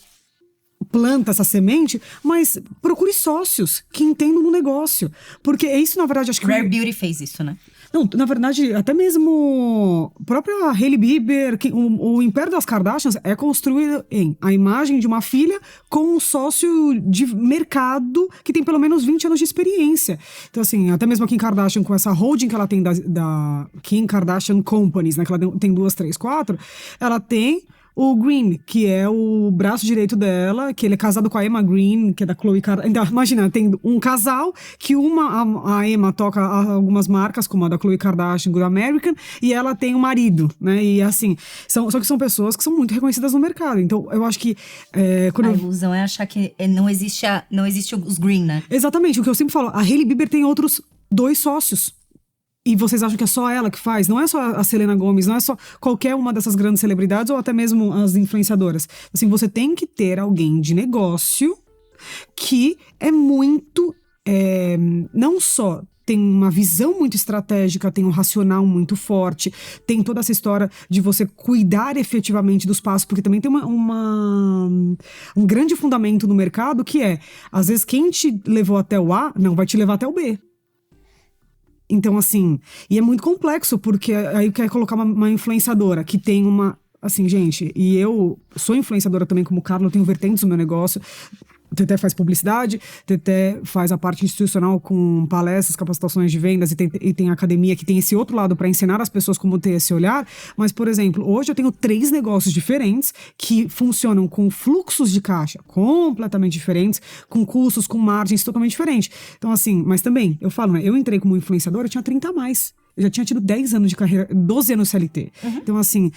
planta essa semente, mas procure sócios que entendam do negócio. Porque é isso, na verdade, acho que... Rare Beauty fez isso, né? Não, na verdade, até mesmo a própria Hailey Bieber, o império das Kardashians é construído em a imagem de uma filha com um sócio de mercado que tem pelo menos 20 anos de experiência. Então, assim, até mesmo a Kim Kardashian, com essa holding que ela tem da Kim Kardashian Companies, né, que ela tem 2, 3, 4, ela tem o Green, que é o braço direito dela, que ele é casado com a Emma Green, que é da Khloe Kardashian. Então, imagina, tem um casal que a Emma toca algumas marcas, como a da Khloe Kardashian, Good American, e ela tem um marido, né? E assim, só que são pessoas que são muito reconhecidas no mercado. Então, eu acho que... a ilusão é achar que não existe os Green, né? Exatamente, o que eu sempre falo, a Hailey Bieber tem outros 2 sócios. E vocês acham que é só ela que faz? Não é só a Selena Gomez, não é só qualquer uma dessas grandes celebridades ou até mesmo as influenciadoras. Assim, você tem que ter alguém de negócio que é muito... não só tem uma visão muito estratégica, tem um racional muito forte, tem toda essa história de você cuidar efetivamente dos passos, porque também tem um grande fundamento no mercado que é, às vezes, quem te levou até o A, não vai te levar até o B. Então, assim, e é muito complexo, porque aí quer colocar uma influenciadora que tem uma... Assim, gente, e eu sou influenciadora também como Carla, eu tenho vertentes no meu negócio. Teté faz publicidade, Teté faz a parte institucional com palestras, capacitações de vendas e tem academia que tem esse outro lado para ensinar as pessoas como ter esse olhar. Mas, por exemplo, hoje eu tenho 3 negócios diferentes que funcionam com fluxos de caixa completamente diferentes, com custos, com margens totalmente diferentes. Então, assim, mas também, eu falo, né? Eu entrei como influenciadora, eu tinha 30 a mais. Eu já tinha tido 10 anos de carreira, 12 anos CLT. Então, assim,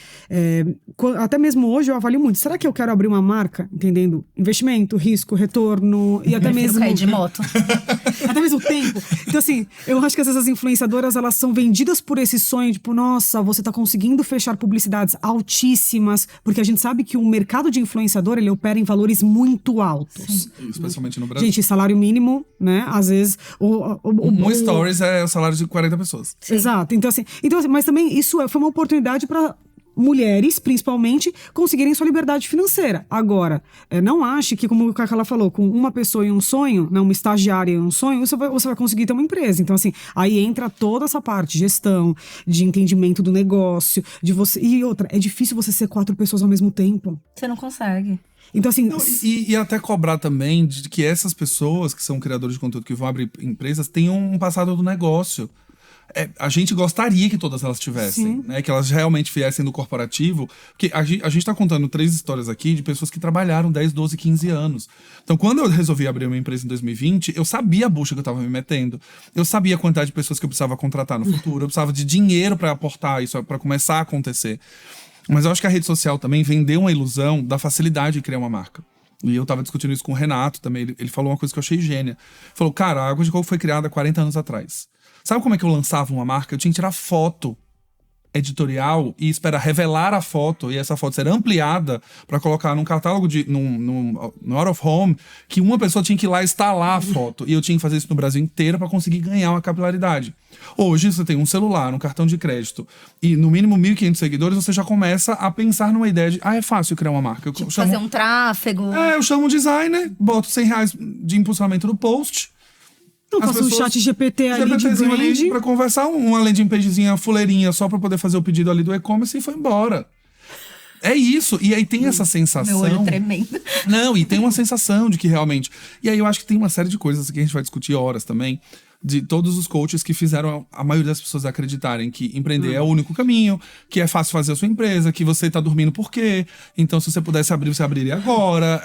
até mesmo hoje eu avalio muito. Será que eu quero abrir uma marca, entendendo? Investimento, risco, retorno e até mesmo... cair de moto. Até mesmo tempo. Então, assim, eu acho que essas influenciadoras, elas são vendidas por esse sonho, tipo, nossa, você tá conseguindo fechar publicidades altíssimas, porque a gente sabe que o mercado de influenciador, ele opera em valores muito altos. Sim. Especialmente no Brasil. Gente, salário mínimo, né? Às vezes... Um stories é o salário de 40 pessoas. Sim. Exato. Então, assim, mas também isso foi uma oportunidade para mulheres, principalmente, conseguirem sua liberdade financeira. Agora, não ache que, como o Cacala falou, com uma pessoa e um sonho, né, uma estagiária e um sonho, você vai conseguir ter uma empresa. Então, assim, aí entra toda essa parte de gestão, de entendimento do negócio, de você... E outra, é difícil você ser 4 pessoas ao mesmo tempo. Você não consegue. Então, assim... E até cobrar também de que essas pessoas que são criadores de conteúdo, que vão abrir empresas, tenham um passado do negócio. a gente gostaria que todas elas tivessem, né? Que elas realmente viessem do corporativo. Porque a gente tá contando 3 histórias aqui de pessoas que trabalharam 10, 12, 15 anos. Então, quando eu resolvi abrir uma empresa em 2020, eu sabia a bucha que eu tava me metendo. Eu sabia a quantidade de pessoas que eu precisava contratar no futuro. Eu precisava de dinheiro para aportar isso, para começar a acontecer. Mas eu acho que a rede social também vendeu uma ilusão da facilidade de criar uma marca. E eu tava discutindo isso com o Renato também. Ele falou uma coisa que eu achei gênia. Ele falou, cara, a Água de Coco foi criada 40 anos atrás. Sabe como é que eu lançava uma marca? Eu tinha que tirar foto editorial e esperar revelar a foto e essa foto ser ampliada para colocar num catálogo no Out of Home, que uma pessoa tinha que ir lá instalar a foto. E eu tinha que fazer isso no Brasil inteiro para conseguir ganhar uma capilaridade. Hoje você tem um celular, um cartão de crédito e no mínimo 1.500 seguidores, você já começa a pensar numa ideia de é fácil criar uma marca. Tipo, fazer um tráfego. Eu chamo um designer, boto R$100 de impulsionamento no post. Não, faço um chat GPT ali de branding. Pra conversar, uma landing pagezinha fuleirinha só pra poder fazer o pedido ali do e-commerce e foi embora. É isso. E aí tem essa sensação... Meu olho tremendo. Não, e tem uma sensação de que realmente... E aí eu acho que tem uma série de coisas que a gente vai discutir horas também, de todos os coaches que fizeram a maioria das pessoas acreditarem que empreender é o único caminho, que é fácil fazer a sua empresa, que você tá dormindo por quê? Então, se você pudesse abrir, você abriria agora.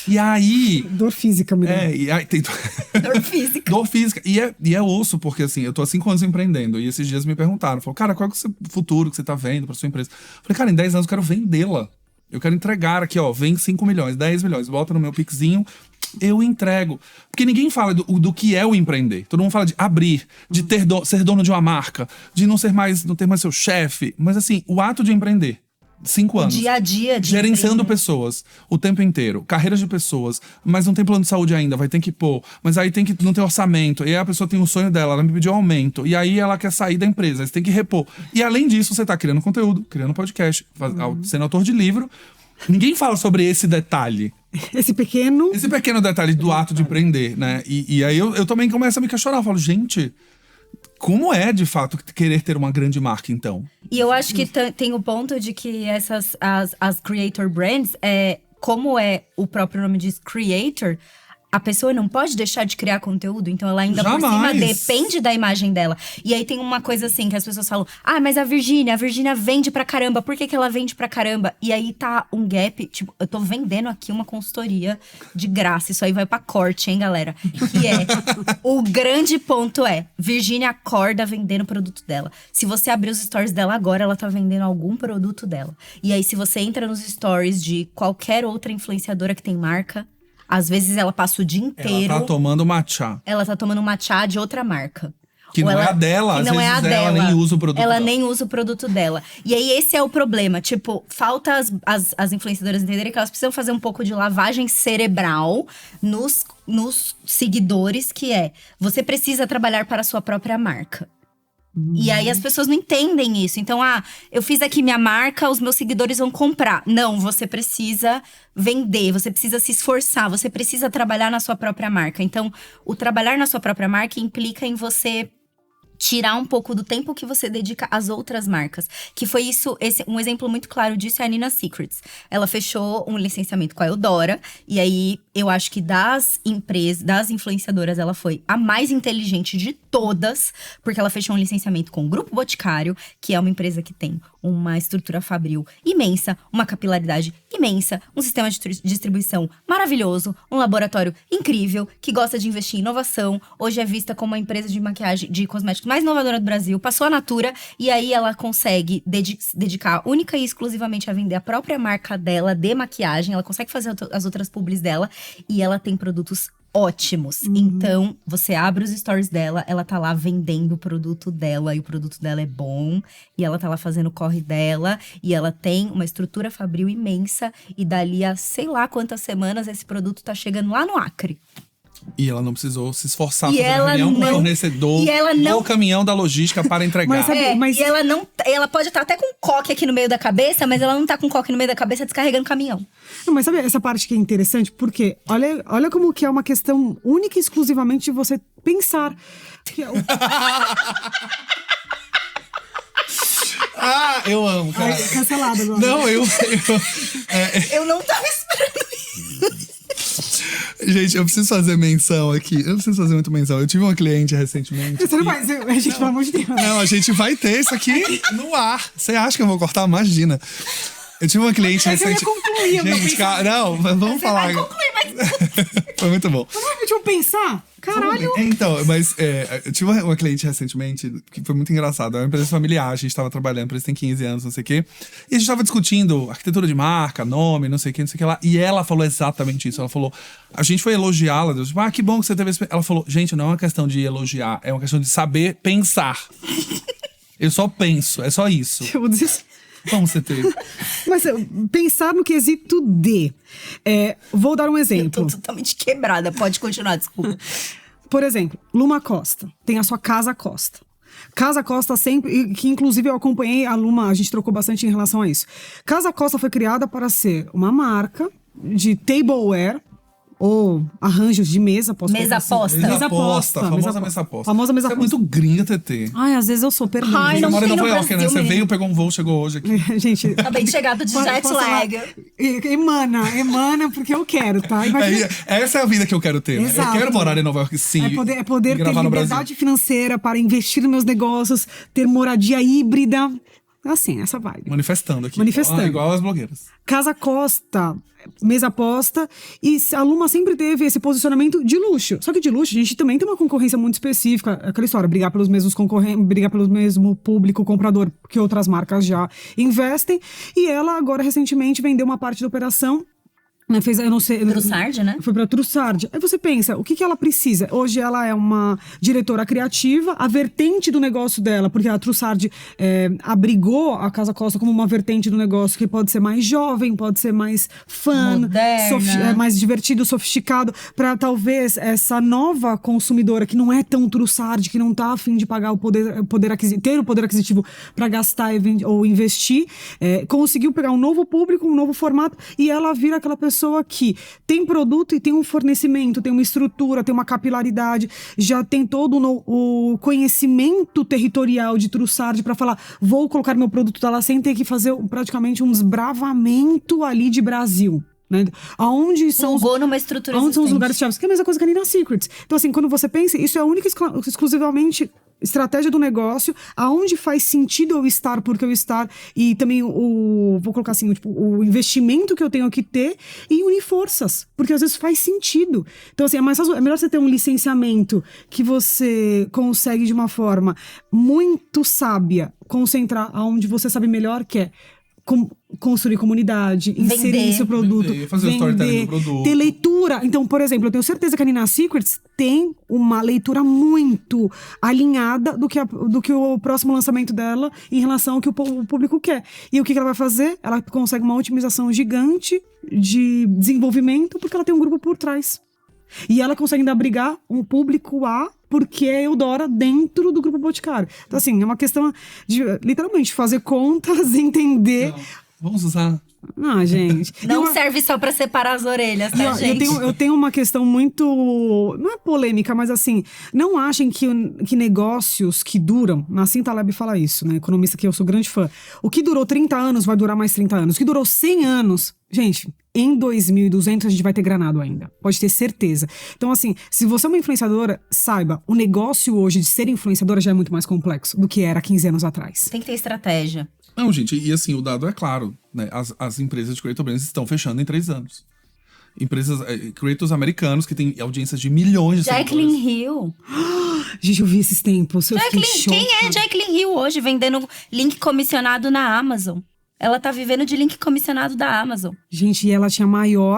E aí... Dor física, me dá. E aí tem... Dor física. Dor física. E é osso, porque assim, eu tô há 5 anos empreendendo. E esses dias me perguntaram, falaram, cara, qual é o futuro que você tá vendo pra sua empresa? Eu falei, cara, em 10 anos eu quero vendê-la. Eu quero entregar aqui, ó, vem 5 milhões, 10 milhões, bota no meu pixinho, eu entrego. Porque ninguém fala do que é o empreender. Todo mundo fala de abrir, de ser dono de uma marca, de não ter mais seu chefe. Mas assim, o ato de empreender. 5 anos. Dia a dia de gerenciando pessoas o tempo inteiro, carreiras de pessoas, mas não tem plano de saúde ainda, vai ter que pôr, mas aí tem que não ter orçamento, e aí a pessoa tem um sonho dela, ela me pediu aumento, e aí ela quer sair da empresa, aí você tem que repor. E além disso, você tá criando conteúdo, criando podcast, sendo autor de livro. Ninguém fala sobre esse detalhe. Esse pequeno detalhe do ato de empreender, né? E aí eu também começo a me questionar, eu falo, gente, como é, de fato, querer ter uma grande marca, então? E eu acho que tem o ponto de que as creator brands, como o próprio nome diz, creator, a pessoa não pode deixar de criar conteúdo, então ela ainda por cima depende da imagem dela. E aí tem uma coisa assim, que as pessoas falam, mas a Virgínia vende pra caramba, por que ela vende pra caramba? E aí tá um gap, tipo, eu tô vendendo aqui uma consultoria de graça, isso aí vai pra corte, hein, galera? Que o grande ponto Virgínia acorda vendendo o produto dela. Se você abrir os stories dela agora, ela tá vendendo algum produto dela. E aí se você entra nos stories de qualquer outra influenciadora que tem marca, às vezes ela passa o dia inteiro... Ela tá tomando matcha. Ela tá tomando matcha de outra marca. Que não é a dela, às vezes ela nem usa o produto dela. Ela nem usa o produto dela. E aí esse é o problema. Tipo, falta as influenciadoras entenderem que elas precisam fazer um pouco de lavagem cerebral nos seguidores, que você precisa trabalhar para a sua própria marca. E aí as pessoas não entendem isso. Então, eu fiz aqui minha marca, os meus seguidores vão comprar. Não, você precisa vender, você precisa se esforçar, você precisa trabalhar na sua própria marca. Então, o trabalhar na sua própria marca implica em você tirar um pouco do tempo que você dedica às outras marcas. Que foi isso, um exemplo muito claro disso é a Nina Secrets. Ela fechou um licenciamento com a Eudora, e aí eu acho que das influenciadoras, ela foi a mais inteligente de todas, porque ela fechou um licenciamento com o Grupo Boticário, que é uma empresa que tem uma estrutura fabril imensa, uma capilaridade imensa, um sistema de distribuição maravilhoso, um laboratório incrível, que gosta de investir em inovação, hoje é vista como a empresa de maquiagem, de cosméticos mais inovadora do Brasil, passou a Natura, e aí ela consegue dedicar única e exclusivamente a vender a própria marca dela de maquiagem, ela consegue fazer as outras publis dela, e ela tem produtos ótimos. Então, você abre os stories dela, ela tá lá vendendo o produto dela, e o produto dela é bom, e ela tá lá fazendo o corre dela, e ela tem uma estrutura fabril imensa, e dali a sei lá quantas semanas esse produto tá chegando lá no Acre. E ela não precisou se esforçar pra fazer reunião com o fornecedor ou caminhão da logística para entregar. Mas e ela pode estar até com um coque aqui no meio da cabeça, mas ela não tá com coque no meio da cabeça descarregando o caminhão. Não, mas sabe essa parte que é interessante? Porque olha como que é uma questão única e exclusivamente de você pensar. Eu amo, cara. Cancelado agora. Não, Eu não tava esperando isso. Gente, eu preciso fazer menção aqui. Eu preciso fazer muito menção. Eu tive uma cliente recentemente. Você não vai dizer, gente, pelo amor de Deus. Não, a gente vai ter isso aqui no ar. Você acha que eu vou cortar? Imagina. Eu tive uma cliente Mas eu ia recentemente. concluir, eu Gente, não, vamos falar. Vai concluir, mas... Foi muito bom. Deixa eu pensar. Caralho. Então, mas eu tive uma cliente recentemente que foi muito engraçado. É uma empresa familiar, a gente tava trabalhando, a empresa tem 15 anos, não sei o quê. E a gente tava discutindo arquitetura de marca, nome, não sei o que lá. E ela falou exatamente isso. Ela falou, a gente foi elogiá-la. Tipo, que bom que você teve esse... Ela falou, gente, não é uma questão de elogiar, é uma questão de saber pensar. Eu só penso, é só isso. Eu vou dizer... Como você teve? Mas pensar no quesito de... vou dar um exemplo. Eu tô totalmente quebrada. Pode continuar, desculpa. Por exemplo, Luma Costa. Tem a sua Casa Costa. Casa Costa sempre... Que inclusive eu acompanhei a Luma, a gente trocou bastante em relação a isso. Casa Costa foi criada para ser uma marca de tableware ou arranjos de mesa. Mesa aposta. Mesa aposta. Famosa mesa aposta. Famosa mesa Você aposta. é muito gringa, TT. Ai, às vezes eu sou, perdão. Ai, Você não mora em tem Nova no York, né? Brasil, Você menino. veio, pegou um voo, chegou hoje aqui. Gente... Acabei de chegar do jet posso lag. falar? Emana porque eu quero, tá? Imagina... Essa é a vida que eu quero ter. Né? Eu Exato. quero morar em Nova York, sim. É poder ter gravar no Brasil. liberdade financeira para investir nos meus negócios, ter moradia híbrida. Assim, essa vibe. Manifestando aqui. Manifestando. Igual as blogueiras. Casa Costa, mesa aposta. E a Luma sempre teve esse posicionamento de luxo. Só que de luxo, a gente também tem uma concorrência muito específica. Aquela história, brigar pelos mesmos concorrentes, brigar pelo mesmo público comprador que outras marcas já investem. E ela agora, recentemente, vendeu uma parte da operação. Fez, eu não sei. Trussardi, né? Foi pra Trussardi. Aí você pensa, o que ela precisa? Hoje ela é uma diretora criativa, a vertente do negócio dela, porque a Trussardi abrigou a Casa Costa como uma vertente do negócio que pode ser mais jovem, pode ser mais fã, moderna, mais divertido, sofisticado, pra talvez essa nova consumidora que não é tão Trussardi, que não tá afim de pagar ter o poder aquisitivo pra gastar ou investir, conseguiu pegar um novo público, um novo formato, e ela vira aquela pessoa que tem produto e tem um fornecimento, tem uma estrutura, tem uma capilaridade, já tem todo o conhecimento territorial de Trussardi para falar, vou colocar meu produto lá sem ter que fazer praticamente um desbravamento ali de Brasil. Né? Aonde são numa estrutura aonde são os existente. lugares chaves? Que é a mesma coisa que a Nina Secrets. Então, assim, quando você pensa, isso é a única exclusivamente estratégia do negócio, aonde faz sentido eu estar, porque eu estar, e também vou colocar assim, o investimento que eu tenho que ter e unir forças, porque às vezes faz sentido. Então, assim, é melhor você ter um licenciamento que você consegue de uma forma muito sábia concentrar aonde você sabe melhor, que é construir comunidade, inserir seu produto, fazer o storytelling do produto, ter leitura. Então, por exemplo, eu tenho certeza que a Nina Secrets tem uma leitura muito alinhada do que o próximo lançamento dela em relação ao que o público quer. E o que ela vai fazer? Ela consegue uma otimização gigante de desenvolvimento porque ela tem um grupo por trás. E ela consegue ainda abrigar um público porque é Eudora dentro do Grupo Boticário. Então, assim, é uma questão de, literalmente, fazer contas, entender... Vamos usar... Ah, gente. Não serve só pra separar as orelhas, tá, gente? Eu tenho uma questão muito... Não é polêmica, mas assim... Não achem que negócios que duram... Nassim Taleb fala isso, né? Economista que eu sou grande fã. O que durou 30 anos vai durar mais 30 anos. O que durou 100 anos... Gente, em 2200 a gente vai ter granado ainda. Pode ter certeza. Então, assim, se você é uma influenciadora, saiba, o negócio hoje de ser influenciadora já é muito mais complexo do que era 15 anos atrás. Tem que ter estratégia. Não, gente, e assim, o dado é claro, né? As empresas de creator brands estão fechando em 3 anos. Empresas, creators americanos que têm audiências de milhões de Jaclyn seguidores. Hill. Gente, eu vi esses tempos. Quem é Jaclyn Hill hoje vendendo link comissionado na Amazon? Ela tá vivendo de link comissionado da Amazon. Gente, e ela tinha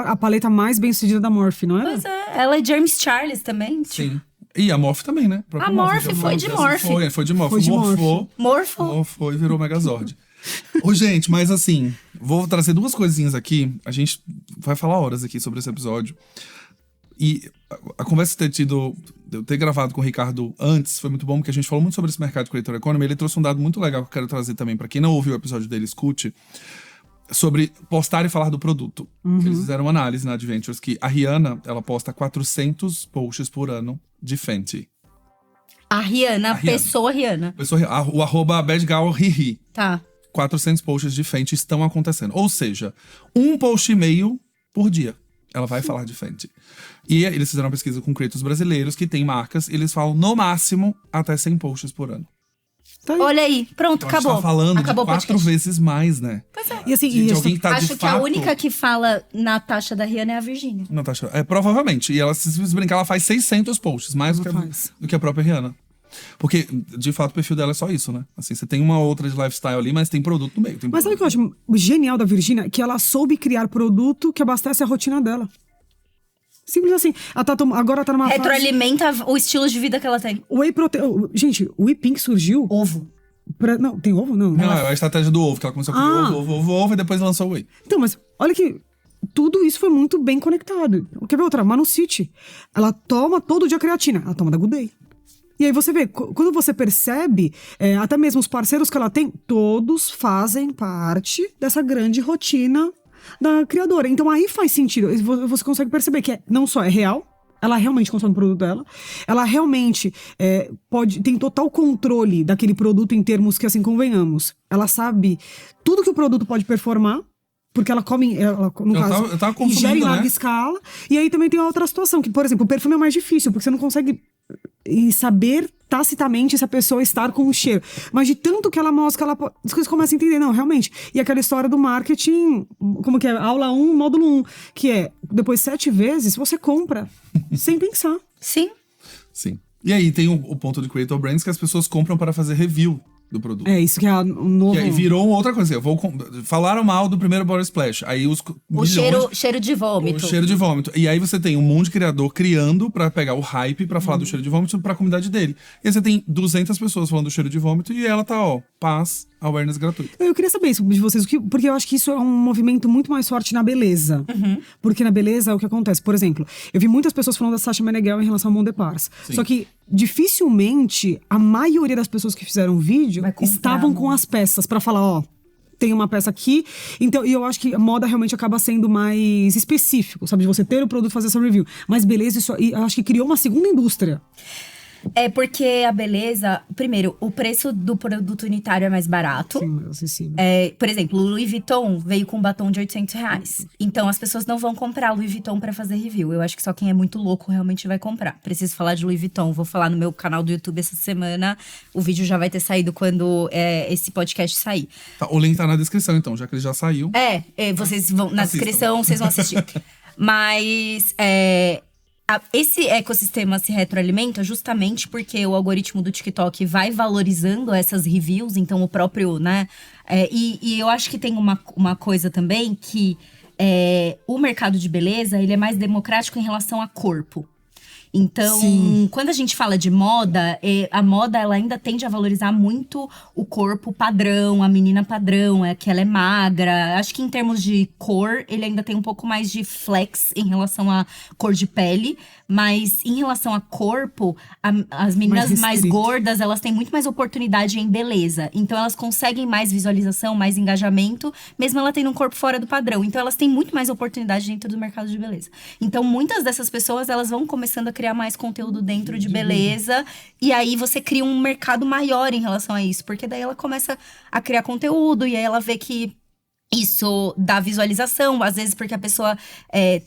a paleta mais bem-sucedida da Morphe, não era? Pois é, ela é James Charles também. Sim. E a Morphe também, né? A Morphe foi de Morphe. Foi de Morphe. Morfou e virou Megazord. Ô, gente, mas assim, vou trazer 2 coisinhas aqui. A gente vai falar horas aqui sobre esse episódio. E a conversa eu ter gravado com o Ricardo antes foi muito bom, porque a gente falou muito sobre esse mercado de creator economy. Ele trouxe um dado muito legal que eu quero trazer também pra quem não ouviu o episódio dele, escute, sobre postar e falar do produto. Eles fizeram uma análise na Adventures que a Rihanna, ela posta 400 posts por ano de Fenty. A Rihanna. Pessoa Rihanna. O @badgalrihi. Tá. 400 posts de Fenty estão acontecendo. Ou seja, 1 post e meio por dia. Ela vai falar de Fenty. E eles fizeram uma pesquisa com creators brasileiros que tem marcas, e eles falam, no máximo, até 100 posts por ano. Tá aí. Olha aí, pronto, Então, a gente acabou. tá falando Acabou de o 4 podcast. vezes mais, né? Pois é. E assim, De alguém que tá Acho de que fato... a única que fala na taxa da Rihanna é a Virgínia. Natasha, provavelmente. E ela, se brincar, ela faz 600 posts, mais do que a própria Rihanna. Porque, de fato, o perfil dela é só isso, né? Assim, você tem uma outra de lifestyle ali, mas tem produto no meio. Mas sabe o que eu acho genial da Virgínia? Que ela soube criar produto que abastece a rotina dela. Simples assim. Agora tá numa fase... Retroalimenta o estilo de vida que ela tem. Whey protein... Gente, o Whey Pink surgiu... Ovo. Não, tem ovo? Não. Não, é a estratégia do ovo, que ela começou a comer ovo, e depois lançou o Whey. Então, mas olha que tudo isso foi muito bem conectado. Quer ver outra? Manu City. Ela toma todo dia creatina. Ela toma da Good Day. E aí você vê, quando você percebe, até mesmo os parceiros que ela tem, todos fazem parte dessa grande rotina da criadora. Então aí faz sentido. Você consegue perceber que não só é real, ela realmente consome o produto dela, ela realmente tem total controle daquele produto em termos que, assim, convenhamos. Ela sabe tudo que o produto pode performar, porque ela come, no caso, eu tava consumindo, ingere em larga né? escala. E aí também tem outra situação, que, por exemplo, o perfume é mais difícil, porque você não consegue saber tacitamente se a pessoa está com o cheiro. Mas de tanto que ela mostra, as coisas começam a entender, não, realmente. E aquela história do marketing, como que é? Aula 1, módulo 1, que é, depois 7 vezes, você compra, sem pensar. Sim. Sim. E aí tem o ponto de Creator Brands que as pessoas compram para fazer review do produto. É, isso que é um novo... E aí virou outra coisa. Falaram mal do primeiro Body Splash. Aí O cheiro de vômito. O cheiro de vômito. E aí você tem um monte de criador criando pra pegar o hype pra falar do cheiro de vômito pra comunidade dele. E aí você tem 200 pessoas falando do cheiro de vômito e ela tá, paz, awareness gratuito. Eu queria saber isso de vocês, porque eu acho que isso é um movimento muito mais forte na beleza. Porque na beleza, o que acontece? Por exemplo, eu vi muitas pessoas falando da Sacha Meneghel em relação ao Mon Depars. Só que, dificilmente, a maioria das pessoas que fizeram o vídeo estavam com as peças pra falar, tem uma peça aqui. Então, e eu acho que a moda realmente acaba sendo mais específico, sabe? De você ter o produto e fazer essa review. Mas beleza, eu acho que criou uma segunda indústria. É porque a beleza... Primeiro, o preço do produto unitário é mais barato. Sim, acessível. Por exemplo, o Louis Vuitton veio com um batom de R$800. Então, as pessoas não vão comprar Louis Vuitton pra fazer review. Eu acho que só quem é muito louco realmente vai comprar. Preciso falar de Louis Vuitton. Vou falar no meu canal do YouTube essa semana. O vídeo já vai ter saído quando esse podcast sair. Tá, o link tá na descrição, então, já que ele já saiu. Vocês vão... Na descrição, vocês vão assistir. Mas... esse ecossistema se retroalimenta justamente porque o algoritmo do TikTok vai valorizando essas reviews, então o próprio, né? E eu acho que tem uma coisa também que o mercado de beleza, ele é mais democrático em relação a corpo. Então, quando a gente fala de moda, a moda ela ainda tende a valorizar muito o corpo padrão, a menina padrão, que ela é magra. Acho que em termos de cor, ele ainda tem um pouco mais de flex em relação à cor de pele. Mas em relação a corpo, as meninas mais gordas, elas têm muito mais oportunidade em beleza. Então, elas conseguem mais visualização, mais engajamento, mesmo ela tendo um corpo fora do padrão. Então, elas têm muito mais oportunidade dentro do mercado de beleza. Então, muitas dessas pessoas, elas vão começando a criar mais conteúdo dentro de beleza. E aí, você cria um mercado maior em relação a isso. Porque daí, ela começa a criar conteúdo e aí ela vê que isso dá visualização, às vezes porque a pessoa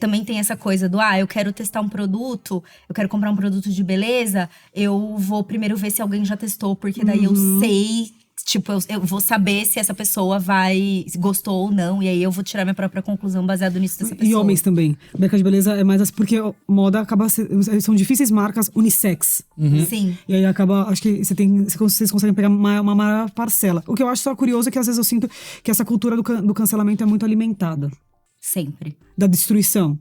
também tem essa coisa do eu quero testar um produto, eu quero comprar um produto de beleza, eu vou primeiro ver se alguém já testou, porque daí eu sei, tipo, eu vou saber se essa pessoa gostou ou não, e aí eu vou tirar minha própria conclusão baseado nisso dessa pessoa. E homens também. O mercado de beleza é mais assim, porque moda acaba são difíceis marcas unissex. Sim. E aí acaba, acho que vocês conseguem pegar uma maior parcela. O que eu acho só curioso é que às vezes eu sinto que essa cultura do cancelamento é muito alimentada. Sempre. Da destruição.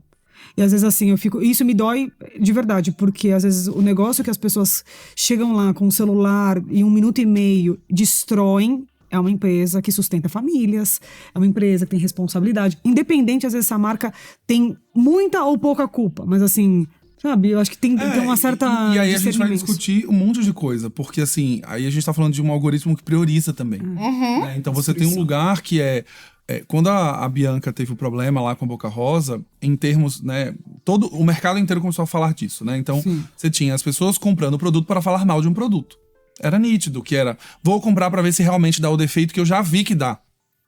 E às vezes assim, isso me dói de verdade, porque às vezes o negócio que as pessoas chegam lá com o celular em 1 minuto e meio, destroem, é uma empresa que sustenta famílias, é uma empresa que tem responsabilidade. Independente, às vezes essa marca tem muita ou pouca culpa, mas assim, sabe, eu acho que tem uma certa... E aí a gente vai discutir um monte de coisa, porque assim, aí a gente tá falando de um algoritmo que prioriza também. Né? Então você tem um lugar que quando a Bianca teve o problema lá com a Boca Rosa, em termos, né, todo o mercado inteiro começou a falar disso, né? Então, você tinha as pessoas comprando o produto para falar mal de um produto. Era nítido, que era, vou comprar para ver se realmente dá o defeito que eu já vi que dá.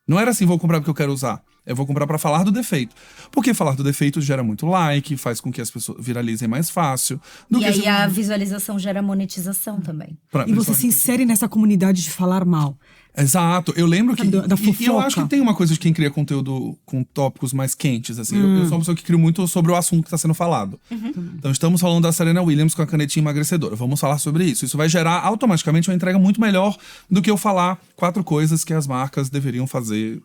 Não era assim, vou comprar porque eu quero usar. Eu vou comprar pra falar do defeito. Porque falar do defeito gera muito like, faz com que as pessoas viralizem mais fácil. E aí a visualização gera monetização também. E você se insere nessa comunidade de falar mal. Exato. Eu lembro que... Da E eu fofoca. acho que tem uma coisa de quem cria conteúdo com tópicos mais quentes, assim. Eu sou uma pessoa que crio muito sobre o assunto que tá sendo falado. Então, estamos falando da Serena Williams com a canetinha emagrecedora. Vamos falar sobre isso. Isso vai gerar automaticamente uma entrega muito melhor do que eu falar 4 coisas que as marcas deveriam fazer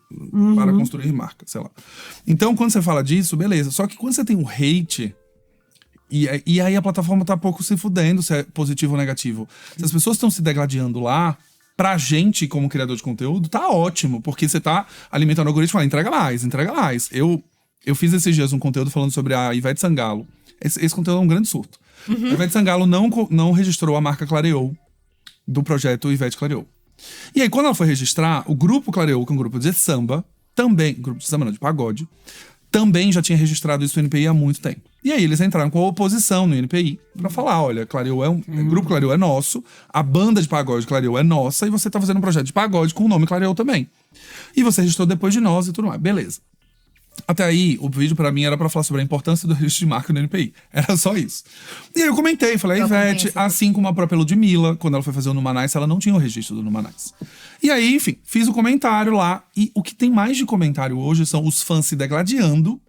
para construir marca, sei lá. Então, quando você fala disso, beleza. Só que quando você tem um hate... E aí a plataforma tá pouco se fudendo se é positivo ou negativo. Se as pessoas estão se degladiando lá... Pra gente, como criador de conteúdo, tá ótimo. Porque você tá alimentando o algoritmo e fala, entrega mais, entrega mais. Eu fiz esses dias um conteúdo falando sobre a Ivete Sangalo. Esse conteúdo é um grande surto. A Ivete Sangalo não registrou a marca Clareou do projeto Ivete Clareou. E aí, quando ela foi registrar, o grupo Clareou, que é um grupo de samba, também... Grupo de samba não, de pagode. Também já tinha registrado isso no INPI há muito tempo. E aí eles entraram com a oposição no INPI pra falar, olha, Clareou o grupo Clareou é nosso, a banda de pagode Clareou é nossa, e você tá fazendo um projeto de pagode com o nome Clareou também. E você registrou depois de nós e tudo mais. Beleza. Até aí, o vídeo pra mim era pra falar sobre a importância do registro de marca no NPI. Era só isso. E aí eu comentei, falei, a Ivete, assim como a própria Ludmilla, quando ela foi fazer o Numanice, ela não tinha o registro do Numanice. E aí, enfim, fiz o comentário lá. E o que tem mais de comentário hoje são os fãs se degladiando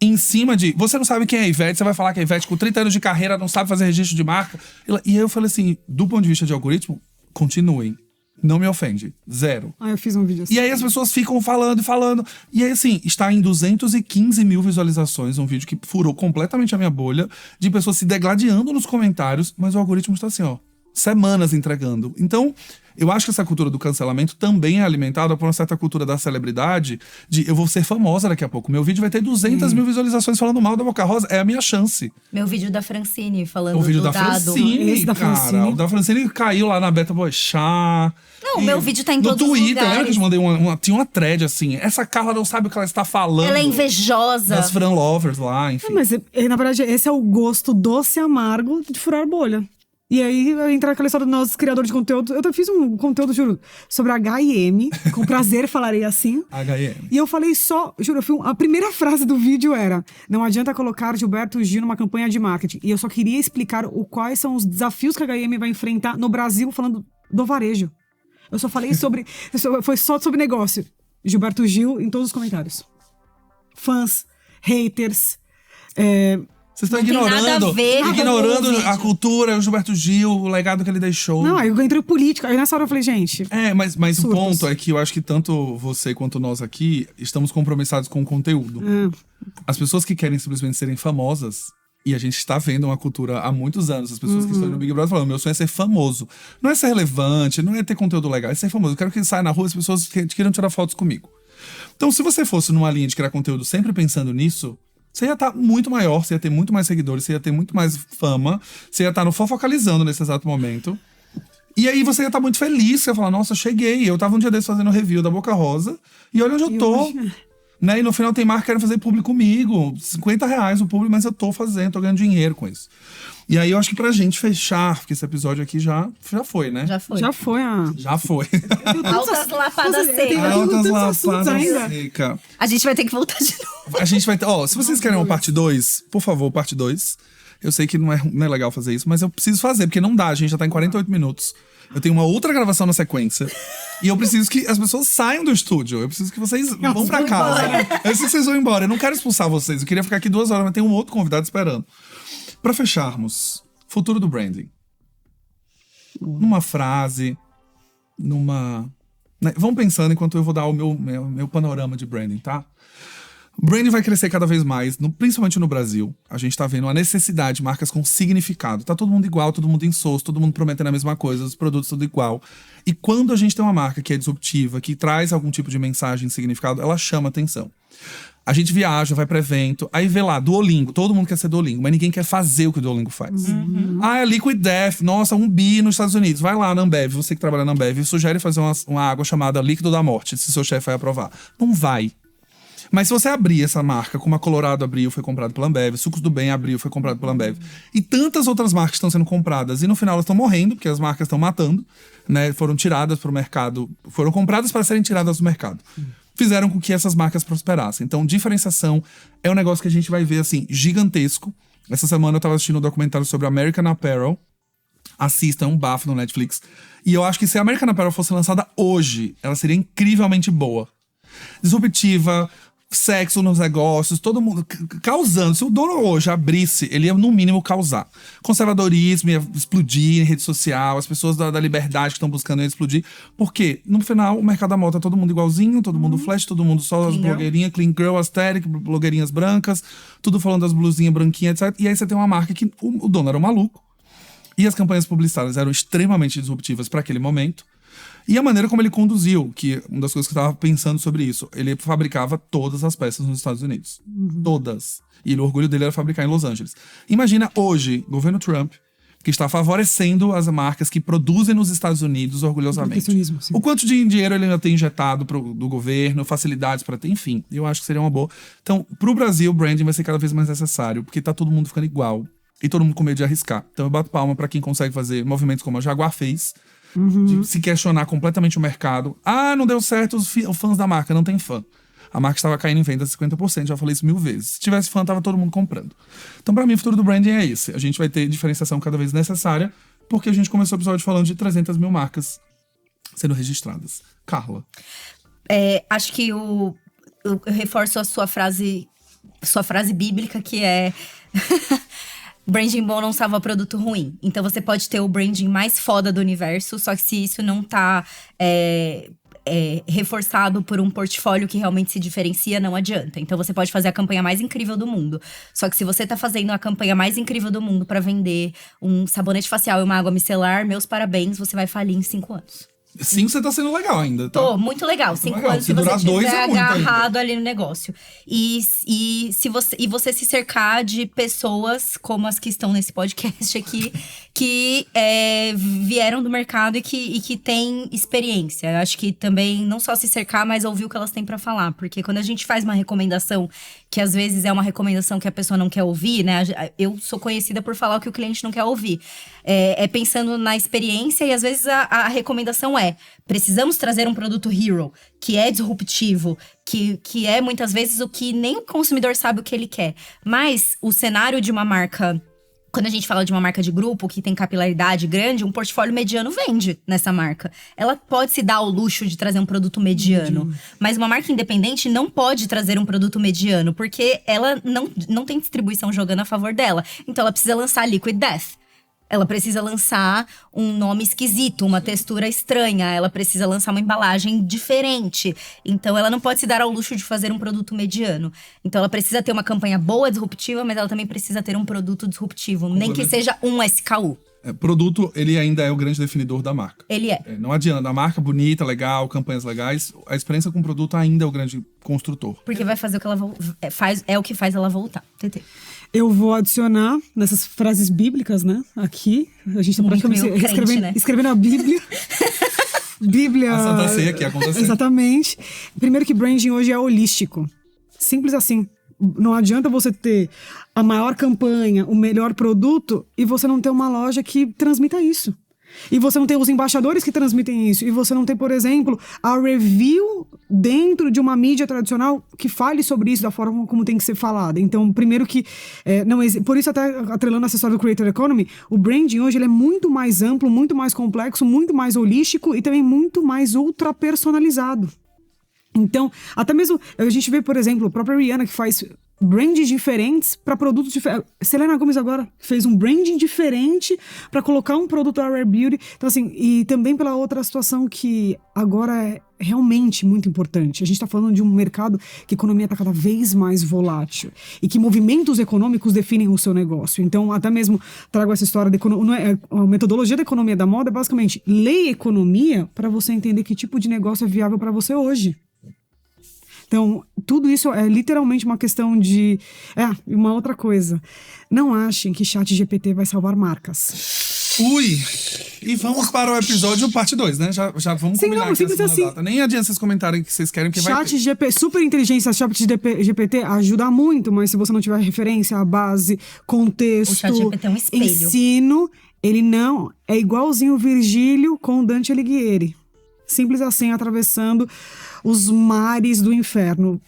em cima de... Você não sabe quem é a Ivete, você vai falar que a Ivete, com 30 anos de carreira, não sabe fazer registro de marca. E aí eu falei assim, do ponto de vista de algoritmo, continuem. Não me ofende. 0. Eu fiz um vídeo assim. E aí as pessoas ficam falando e falando. E aí, assim, está em 215 mil visualizações, um vídeo que furou completamente a minha bolha, de pessoas se degladiando nos comentários, mas o algoritmo está assim, ó, semanas entregando. Então, eu acho que essa cultura do cancelamento também é alimentada por uma certa cultura da celebridade, de eu vou ser famosa daqui a pouco. Meu vídeo vai ter 200 mil visualizações falando mal da Boca Rosa. É a minha chance. Meu vídeo da Francine falando O vídeo do da dado. Francine, Esse da cara. Francine. O da Francine caiu lá na Beta Boechat. Não, meu vídeo tá em todos os No Twitter, lugares. lembra que eu te mandei tinha uma thread assim. Essa Carla não sabe o que ela está falando. Ela é invejosa. Das Fran Lovers lá, enfim. Mas, na verdade, esse é o gosto doce e amargo de furar bolha. E aí, entrar naquela história do nosso criador de conteúdo. Eu fiz um conteúdo, juro, sobre H&M. Com prazer falarei assim. H&M. E eu falei só, juro, a primeira frase do vídeo era: não adianta colocar Gilberto Gil numa campanha de marketing. E eu só queria explicar quais são os desafios que a H&M vai enfrentar no Brasil, falando do varejo. Eu só falei sobre... Foi só sobre negócio. Gilberto Gil em todos os comentários. Fãs, haters... Vocês estão Não tem nada a ver com ignorando o vídeo. a cultura, o Gilberto Gil, o legado que ele deixou. Não, aí eu entrei em política. Aí nessa hora eu falei, gente... Mas o surtos. ponto é que eu acho que tanto você quanto nós aqui estamos compromissados com o conteúdo. As pessoas que querem simplesmente serem famosas, e a gente está vendo uma cultura há muitos anos, as pessoas que estão no Big Brother falando, meu sonho é ser famoso. Não é ser relevante, não é ter conteúdo legal, é ser famoso. Eu quero que saia na rua e as pessoas queiram tirar fotos comigo. Então, se você fosse numa linha de criar conteúdo sempre pensando nisso, você ia estar muito maior, você ia ter muito mais seguidores, você ia ter muito mais fama, você ia estar no fofocalizando nesse exato momento. E aí você ia estar muito feliz, você ia falar, nossa, cheguei. Eu tava um dia desses fazendo review da Boca Rosa, e olha onde eu tô. Hoje... Né? E no final tem marca que querem fazer publi comigo. R$50 o publi, mas eu tô fazendo, tô ganhando dinheiro com isso. E aí eu acho que pra gente fechar, porque esse episódio aqui já foi, né? Já foi. Já foi a... Já foi. Altas lapadas secas. Altas tantos assuntos lapadas ainda. seca. A gente vai ter que voltar de novo. A gente vai ter... Ó, se vocês querem uma parte 2, por favor, parte 2. Eu sei que não é legal fazer isso, mas eu preciso fazer, porque não dá. A gente já tá em 48 minutos. Eu tenho uma outra gravação na sequência. E eu preciso que as pessoas saiam do estúdio. Eu preciso que vocês vão pra casa. Eu preciso que vocês vão embora. Eu não quero expulsar vocês. Eu queria ficar aqui 2 horas, mas tem um outro convidado esperando. Pra fecharmos, futuro do branding. Numa frase, numa... né? Vão pensando enquanto eu vou dar o meu panorama de branding, tá? O branding vai crescer cada vez mais, principalmente no Brasil. A gente tá vendo a necessidade de marcas com significado. Tá todo mundo igual, todo mundo insosso, todo mundo prometendo a mesma coisa, os produtos tudo igual. E quando a gente tem uma marca que é disruptiva, que traz algum tipo de mensagem de significado, ela chama atenção. A gente viaja, vai pra evento, aí vê lá, Duolingo. Todo mundo quer ser Duolingo, mas ninguém quer fazer o que o Duolingo faz. É Liquid Death. Nossa, 1 bi nos Estados Unidos. Vai lá na Ambev, você que trabalha na Ambev, sugere fazer uma água chamada Líquido da Morte, se seu chefe vai aprovar. Não vai. Mas se você abrir essa marca, como a Colorado abriu, foi comprado pela Ambev, Sucos do Bem abriu, foi comprado pela Ambev, e tantas outras marcas estão sendo compradas, e no final elas estão morrendo, porque as marcas estão matando, né? Foram tiradas para o mercado, foram compradas para serem tiradas do mercado. Fizeram com que essas marcas prosperassem. Então, diferenciação é um negócio que a gente vai ver, assim, gigantesco. Essa semana eu estava assistindo um documentário sobre American Apparel. Assista, é um bafo no Netflix. E eu acho que se a American Apparel fosse lançada hoje, ela seria incrivelmente boa. Disruptiva, sexo nos negócios, todo mundo causando. Se o dono hoje abrisse, ele ia no mínimo causar. Conservadorismo ia explodir em rede social, as pessoas da liberdade que estão buscando ia explodir. Porque, no final, o mercado da moda é todo mundo igualzinho, todo mundo flash, todo mundo só as blogueirinhas, clean girl, aesthetic, blogueirinhas brancas, tudo falando das blusinhas branquinhas, etc. E aí você tem uma marca que o dono era um maluco. E as campanhas publicitárias eram extremamente disruptivas para aquele momento. E a maneira como ele conduziu, que uma das coisas que eu tava pensando sobre isso, ele fabricava todas as peças nos Estados Unidos. Todas. E o orgulho dele era fabricar em Los Angeles. Imagina hoje, governo Trump, que está favorecendo as marcas que produzem nos Estados Unidos orgulhosamente. O quanto de dinheiro ele ainda tem injetado do governo, facilidades para ter, enfim. Eu acho que seria uma boa. Então, pro Brasil, o branding vai ser cada vez mais necessário, porque tá todo mundo ficando igual. E todo mundo com medo de arriscar. Então eu bato palma para quem consegue fazer movimentos como a Jaguar fez, de se questionar completamente o mercado. Ah, não deu certo, os fãs da marca, não tem fã. A marca estava caindo em vendas 50%, já falei isso 1000 vezes. Se tivesse fã, tava todo mundo comprando. Então, para mim, o futuro do branding é esse. A gente vai ter diferenciação cada vez necessária, porque a gente começou o episódio falando de 300 mil marcas sendo registradas. Carla. Acho que eu reforço a sua frase bíblica, que é... branding bom não salva produto ruim. Então, você pode ter o branding mais foda do universo, só que se isso não tá reforçado por um portfólio que realmente se diferencia, não adianta. Então, você pode fazer a campanha mais incrível do mundo. Só que se você tá fazendo a campanha mais incrível do mundo pra vender um sabonete facial e uma água micelar, meus parabéns, você vai falir em 5 anos. 5 você tá sendo legal ainda, tá? Tô, muito legal. 5 anos se você estiver agarrado ali no negócio. E você se cercar de pessoas como as que estão nesse podcast aqui, que vieram do mercado e que têm experiência. Eu acho que também não só se cercar, mas ouvir o que elas têm pra falar. Porque quando a gente faz uma recomendação, que às vezes é uma recomendação que a pessoa não quer ouvir, né? Eu sou conhecida por falar o que o cliente não quer ouvir. Pensando na experiência, e às vezes a recomendação precisamos trazer um produto hero, que é disruptivo, que é muitas vezes o que nem o consumidor sabe o que ele quer. Mas o cenário de uma marca... Quando a gente fala de uma marca de grupo que tem capilaridade grande, um portfólio mediano vende nessa marca. Ela pode se dar ao luxo de trazer um produto mediano. Mas uma marca independente não pode trazer um produto mediano, porque ela não tem distribuição jogando a favor dela. Então ela precisa lançar Liquid Death. Ela precisa lançar um nome esquisito, uma textura estranha. Ela precisa lançar uma embalagem diferente. Então, ela não pode se dar ao luxo de fazer um produto mediano. Então, ela precisa ter uma campanha boa, disruptiva, mas ela também precisa ter um produto disruptivo. Nem que seja um SKU. Produto, ele ainda é o grande definidor da marca. Ele é. Não adianta. A marca bonita, legal, campanhas legais. A experiência com o produto ainda é o grande construtor. Porque vai fazer o que ela faz, é o que faz ela voltar. TT. Eu vou adicionar nessas frases bíblicas, né? Aqui. A gente tá praticamente escrevendo a Bíblia. Bíblia. A Santa Ceia que aconteceu. Exatamente. Primeiro que branding hoje é holístico. Simples assim. Não adianta você ter a maior campanha, o melhor produto, e você não ter uma loja que transmita isso. E você não tem os embaixadores que transmitem isso. E você não tem, por exemplo, a review dentro de uma mídia tradicional que fale sobre isso da forma como tem que ser falada. Então, primeiro que... por isso, até atrelando essa história do Creator Economy, o branding hoje ele é muito mais amplo, muito mais complexo, muito mais holístico e também muito mais ultra personalizado. Então, até mesmo, a gente vê, por exemplo, a própria Rihanna que faz brands diferentes para produtos diferentes. Selena Gomez agora fez um branding diferente para colocar um produto da Rare Beauty. Então, assim, e também pela outra situação que agora é realmente muito importante. A gente está falando de um mercado que a economia está cada vez mais volátil e que movimentos econômicos definem o seu negócio. Então, até mesmo trago essa história a metodologia da economia da moda é basicamente leia economia para você entender que tipo de negócio é viável para você hoje. Então, tudo isso é literalmente uma questão de... uma outra coisa. Não achem que ChatGPT vai salvar marcas. Ui! E vamos para o episódio parte 2, né? Já vamos Sim, combinar não, aqui a simples segunda assim. data. Nem adianta vocês comentarem que vocês querem, que vai Chat ter. GPT, super inteligência, chat GPT ajuda muito, mas se você não tiver referência, a base, contexto, O chat GPT é um espelho. ensino, ele não é igualzinho o Virgílio com o Dante Alighieri. Simples assim, atravessando os mares do inferno.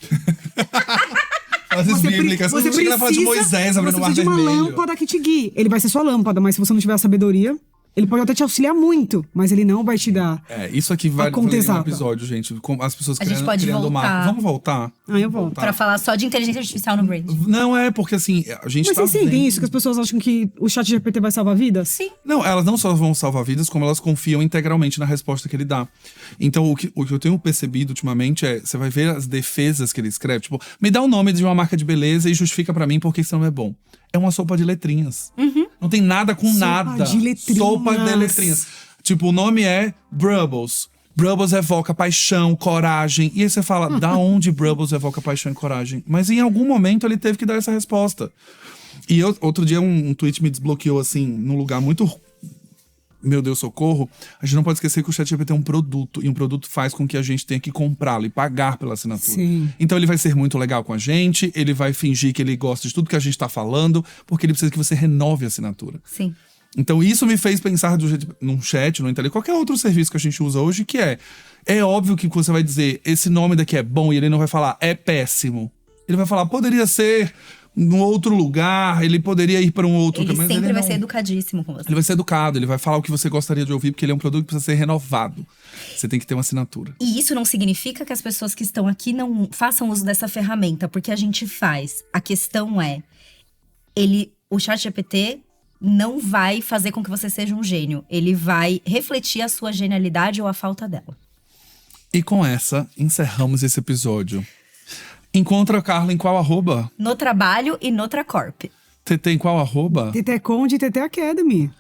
As bíblicas. Você Você vai falar de Moisés abrindo o mar precisa de uma vermelho. lâmpada que te guie. Ele vai ser sua lâmpada, mas se você não tiver a sabedoria, ele pode até te auxiliar muito, mas ele não vai te dar. Isso aqui vai A conta fazer um exata. episódio, gente. Com as pessoas A gente criando, pode criando voltar. marca. Vamos voltar? Eu volto. Pra falar só de inteligência artificial no brand. Não, porque assim, a gente Mas tá vocês sentem vendo... isso? Que as pessoas acham que o chat GPT vai salvar vidas? Sim. Não, elas não só vão salvar vidas, como elas confiam integralmente na resposta que ele dá. Então, o que eu tenho percebido ultimamente você vai ver as defesas que ele escreve. Tipo, me dá o nome de uma marca de beleza e justifica pra mim por que isso não é bom. É uma sopa de letrinhas. Não tem nada com Sopa nada. de letrinhas. Sopa de letrinhas. Tipo, o nome é Brubbles. Brubbles evoca paixão, coragem. E aí você fala, da onde Brubbles evoca paixão e coragem? Mas em algum momento ele teve que dar essa resposta. E outro dia um tweet me desbloqueou, assim, num lugar muito... Meu Deus, socorro. A gente não pode esquecer que o ChatGPT é um produto. E um produto faz com que a gente tenha que comprá-lo e pagar pela assinatura. Sim. Então ele vai ser muito legal com a gente. Ele vai fingir que ele gosta de tudo que a gente tá falando. Porque ele precisa que você renove a assinatura. Sim. Então isso me fez pensar num chat, no Intel, qualquer outro serviço que a gente usa hoje, que é óbvio que você vai dizer, esse nome daqui é bom, e ele não vai falar, é péssimo. Ele vai falar, poderia ser num outro lugar, ele poderia ir para um outro... Ele mas sempre ele vai não. ser educadíssimo com você. Ele vai ser educado, ele vai falar o que você gostaria de ouvir, porque ele é um produto que precisa ser renovado. Você tem que ter uma assinatura. E isso não significa que as pessoas que estão aqui não façam uso dessa ferramenta, porque a gente faz. A questão é, o ChatGPT não vai fazer com que você seja um gênio. Ele vai refletir a sua genialidade ou a falta dela. E com essa, encerramos esse episódio. Encontra a Carla em qual arroba? No trabalho e no Tracorp. TT em qual arroba? TT Conde e TT Academy.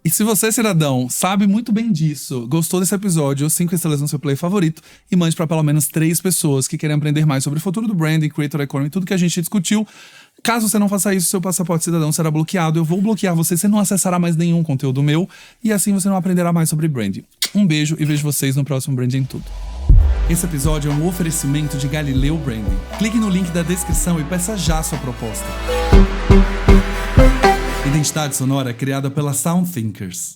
E se você, cidadão, sabe muito bem disso, gostou desse episódio, 5 estrelas no seu play favorito e mande para pelo menos 3 pessoas que querem aprender mais sobre o futuro do branding, creator economy, tudo que a gente discutiu. Caso você não faça isso, seu passaporte cidadão será bloqueado. Eu vou bloquear você não acessará mais nenhum conteúdo meu e assim você não aprenderá mais sobre branding. Um beijo e vejo vocês no próximo Branding Tudo. Esse episódio é um oferecimento de Galileu Branding. Clique no link da descrição e peça já sua proposta. Identidade sonora criada pela Sound Thinkers.